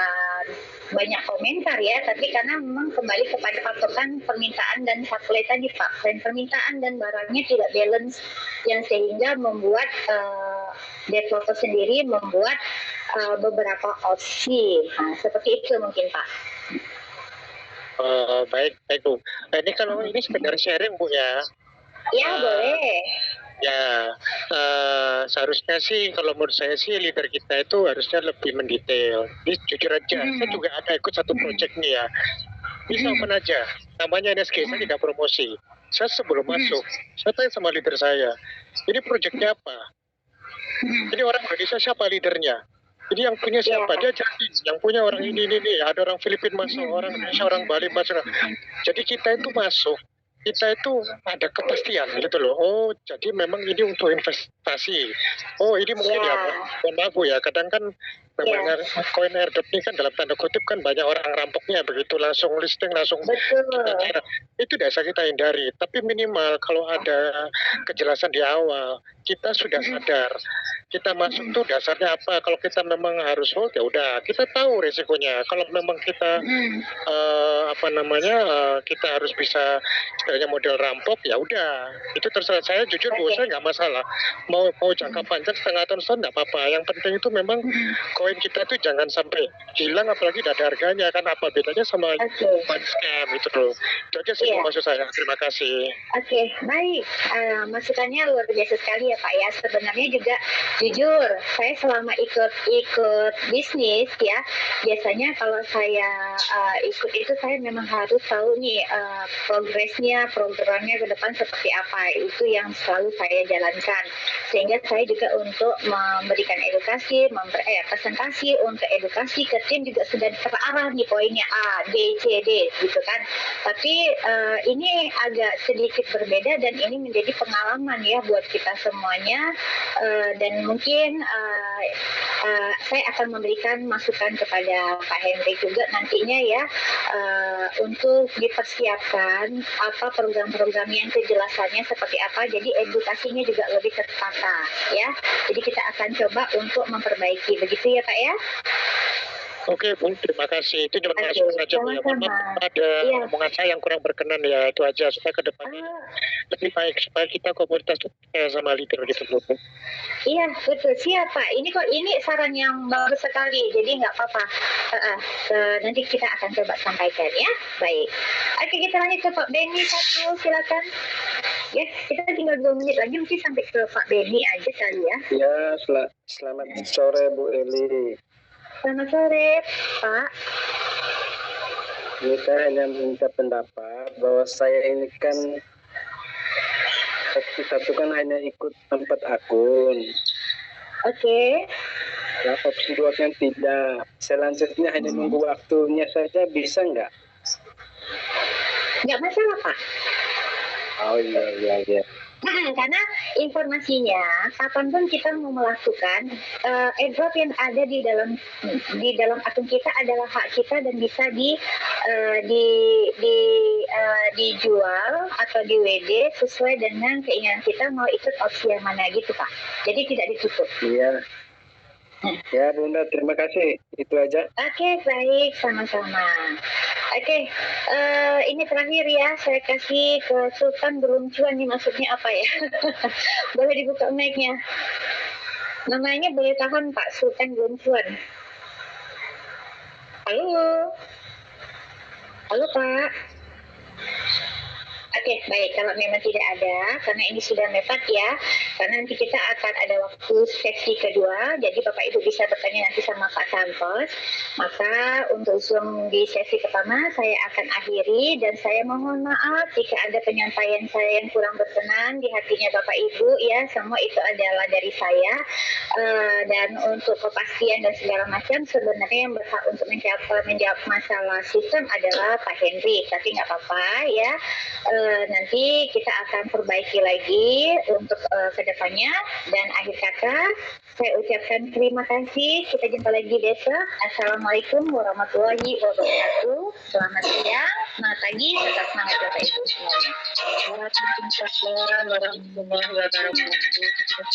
banyak komentar ya, tapi karena memang kembali kepada patokan permintaan dan supply tadi Pak, dan permintaan dan barangnya tidak balance, yang sehingga membuat developer sendiri membuat beberapa opsi. Nah, seperti itu mungkin Pak. Baik Bu. Nah, ini kalau ini sekedar sharing Bu ya. Ya boleh. Ya, seharusnya sih kalau menurut saya sih leader kita itu harusnya lebih mendetail. Ini jujur aja, saya juga ada ikut satu project nih ya. Bisa open aja, namanya NSG, saya tidak promosi. Saya sebelum masuk, saya tanya sama leader saya, ini projectnya apa? Ini orang Indonesia siapa leadernya? Ini yang punya siapa? Dia jadi yang punya orang ini, ada orang Filipina masuk, orang Indonesia, orang Bali masuk. Jadi kita itu masuk, kita itu ada kepastian gitu loh. Oh, jadi memang ini untuk investasi. Oh, ini mungkin ya, mohon maaf Bu ya, kadang kan namanya koin airdrop ini kan dalam tanda kutip kan banyak orang rampoknya, begitu langsung listing langsung kita, itu dasar kita hindari. Tapi minimal kalau ada kejelasan di awal, kita sudah sadar kita masuk tuh dasarnya apa. Kalau kita memang harus hold, ya udah kita tahu resikonya. Kalau memang kita kita harus bisa istilahnya model rampok, ya udah itu terserah. Saya jujur bahwa saya nggak masalah mau jangka panjang setengah tahun nggak apa-apa. Yang penting itu memang koin kita tuh jangan sampai hilang, apalagi tidak ada harganya. Kan apa bedanya sama scam itu loh. Itu aja sih maksud saya. Terima kasih. Oke, baik. Masukannya luar biasa sekali ya Pak ya. Sebenarnya juga jujur, saya selama ikut bisnis ya, biasanya kalau saya ikut itu saya memang harus tahu nih progresnya, programnya ke depan seperti apa. Itu yang selalu saya jalankan. Sehingga saya juga untuk memberikan edukasi, presentasi untuk edukasi ke tim juga sudah terarah nih poinnya A, B, C, D gitu kan. Tapi ini agak sedikit berbeda dan ini menjadi pengalaman ya buat kita semuanya, dan mungkin saya akan memberikan masukan kepada Pak Henry juga nantinya ya, untuk dipersiapkan apa program-program yang kejelasannya seperti apa, jadi edukasinya juga lebih tertata ya. Jadi kita akan coba untuk memperbaiki, begitu ya Pak ya. Oke Bu, terima kasih. Itu cuma masukan saja Bu ya. Ada omongan saya yang kurang berkenan ya, itu aja supaya ke depannya lebih baik, supaya kita komunitas sama leader gitu Bu. Iya betul, siap Pak. Ini saran yang bagus sekali, jadi nggak apa-apa. Nanti kita akan coba sampaikan ya. Baik. Oke, kita lanjut ke Pak Benny satu, silakan. Ya, kita tinggal 2 menit lagi, mungkin sampai ke Pak Benny aja kali ya. Ya, selamat sore Bu Eli. Selamat sore Pak. Ini saya hanya minta pendapat bahwa saya ini kan opsi 1 kan hanya ikut 4 akun. Oke. Ya, opsi 2 kan tidak. Selanjutnya hanya nunggu waktunya saja, bisa nggak? Nggak masalah Pak. Oh iya. Karena informasinya kapanpun kita mau melakukan airdrop yang ada di dalam akun kita adalah hak kita dan bisa dijual atau di WD sesuai dengan keinginan kita mau ikut opsi yang mana gitu Pak. Jadi tidak ditutup. Iya. Ya Bunda, terima kasih. Itu aja. Oke, baik, sama-sama. Oke, ini terakhir ya, saya kasih ke Sultan belum cuan nih, maksudnya apa ya? Boleh dibuka mic-nya. Namanya boleh tahan Pak, Sultan belum cuan. Halo? Halo Pak? Oke, baik. Kalau memang tidak ada, karena ini sudah mepet ya, karena nanti kita akan ada waktu sesi kedua, jadi Bapak Ibu bisa bertanya nanti sama Pak Santos. Maka untuk Zoom di sesi pertama saya akan akhiri, dan saya mohon maaf jika ada penyampaian saya yang kurang berkenan di hatinya Bapak Ibu ya, semua itu adalah dari saya. Dan untuk kepastian dan segala macam, sebenarnya yang berhak untuk menjawab masalah sistem adalah Pak Henry, tapi nggak apa-apa ya. Nanti kita akan perbaiki lagi untuk kedepannya. Dan akhir kata saya ucapkan terima kasih. Kita jumpa lagi besok. Assalamualaikum warahmatullahi wabarakatuh. Selamat siang, selamat pagi, tetap semangat Bapak Ibu semuanya. Waalaikumsalam warahmatullahi wabarakatuh.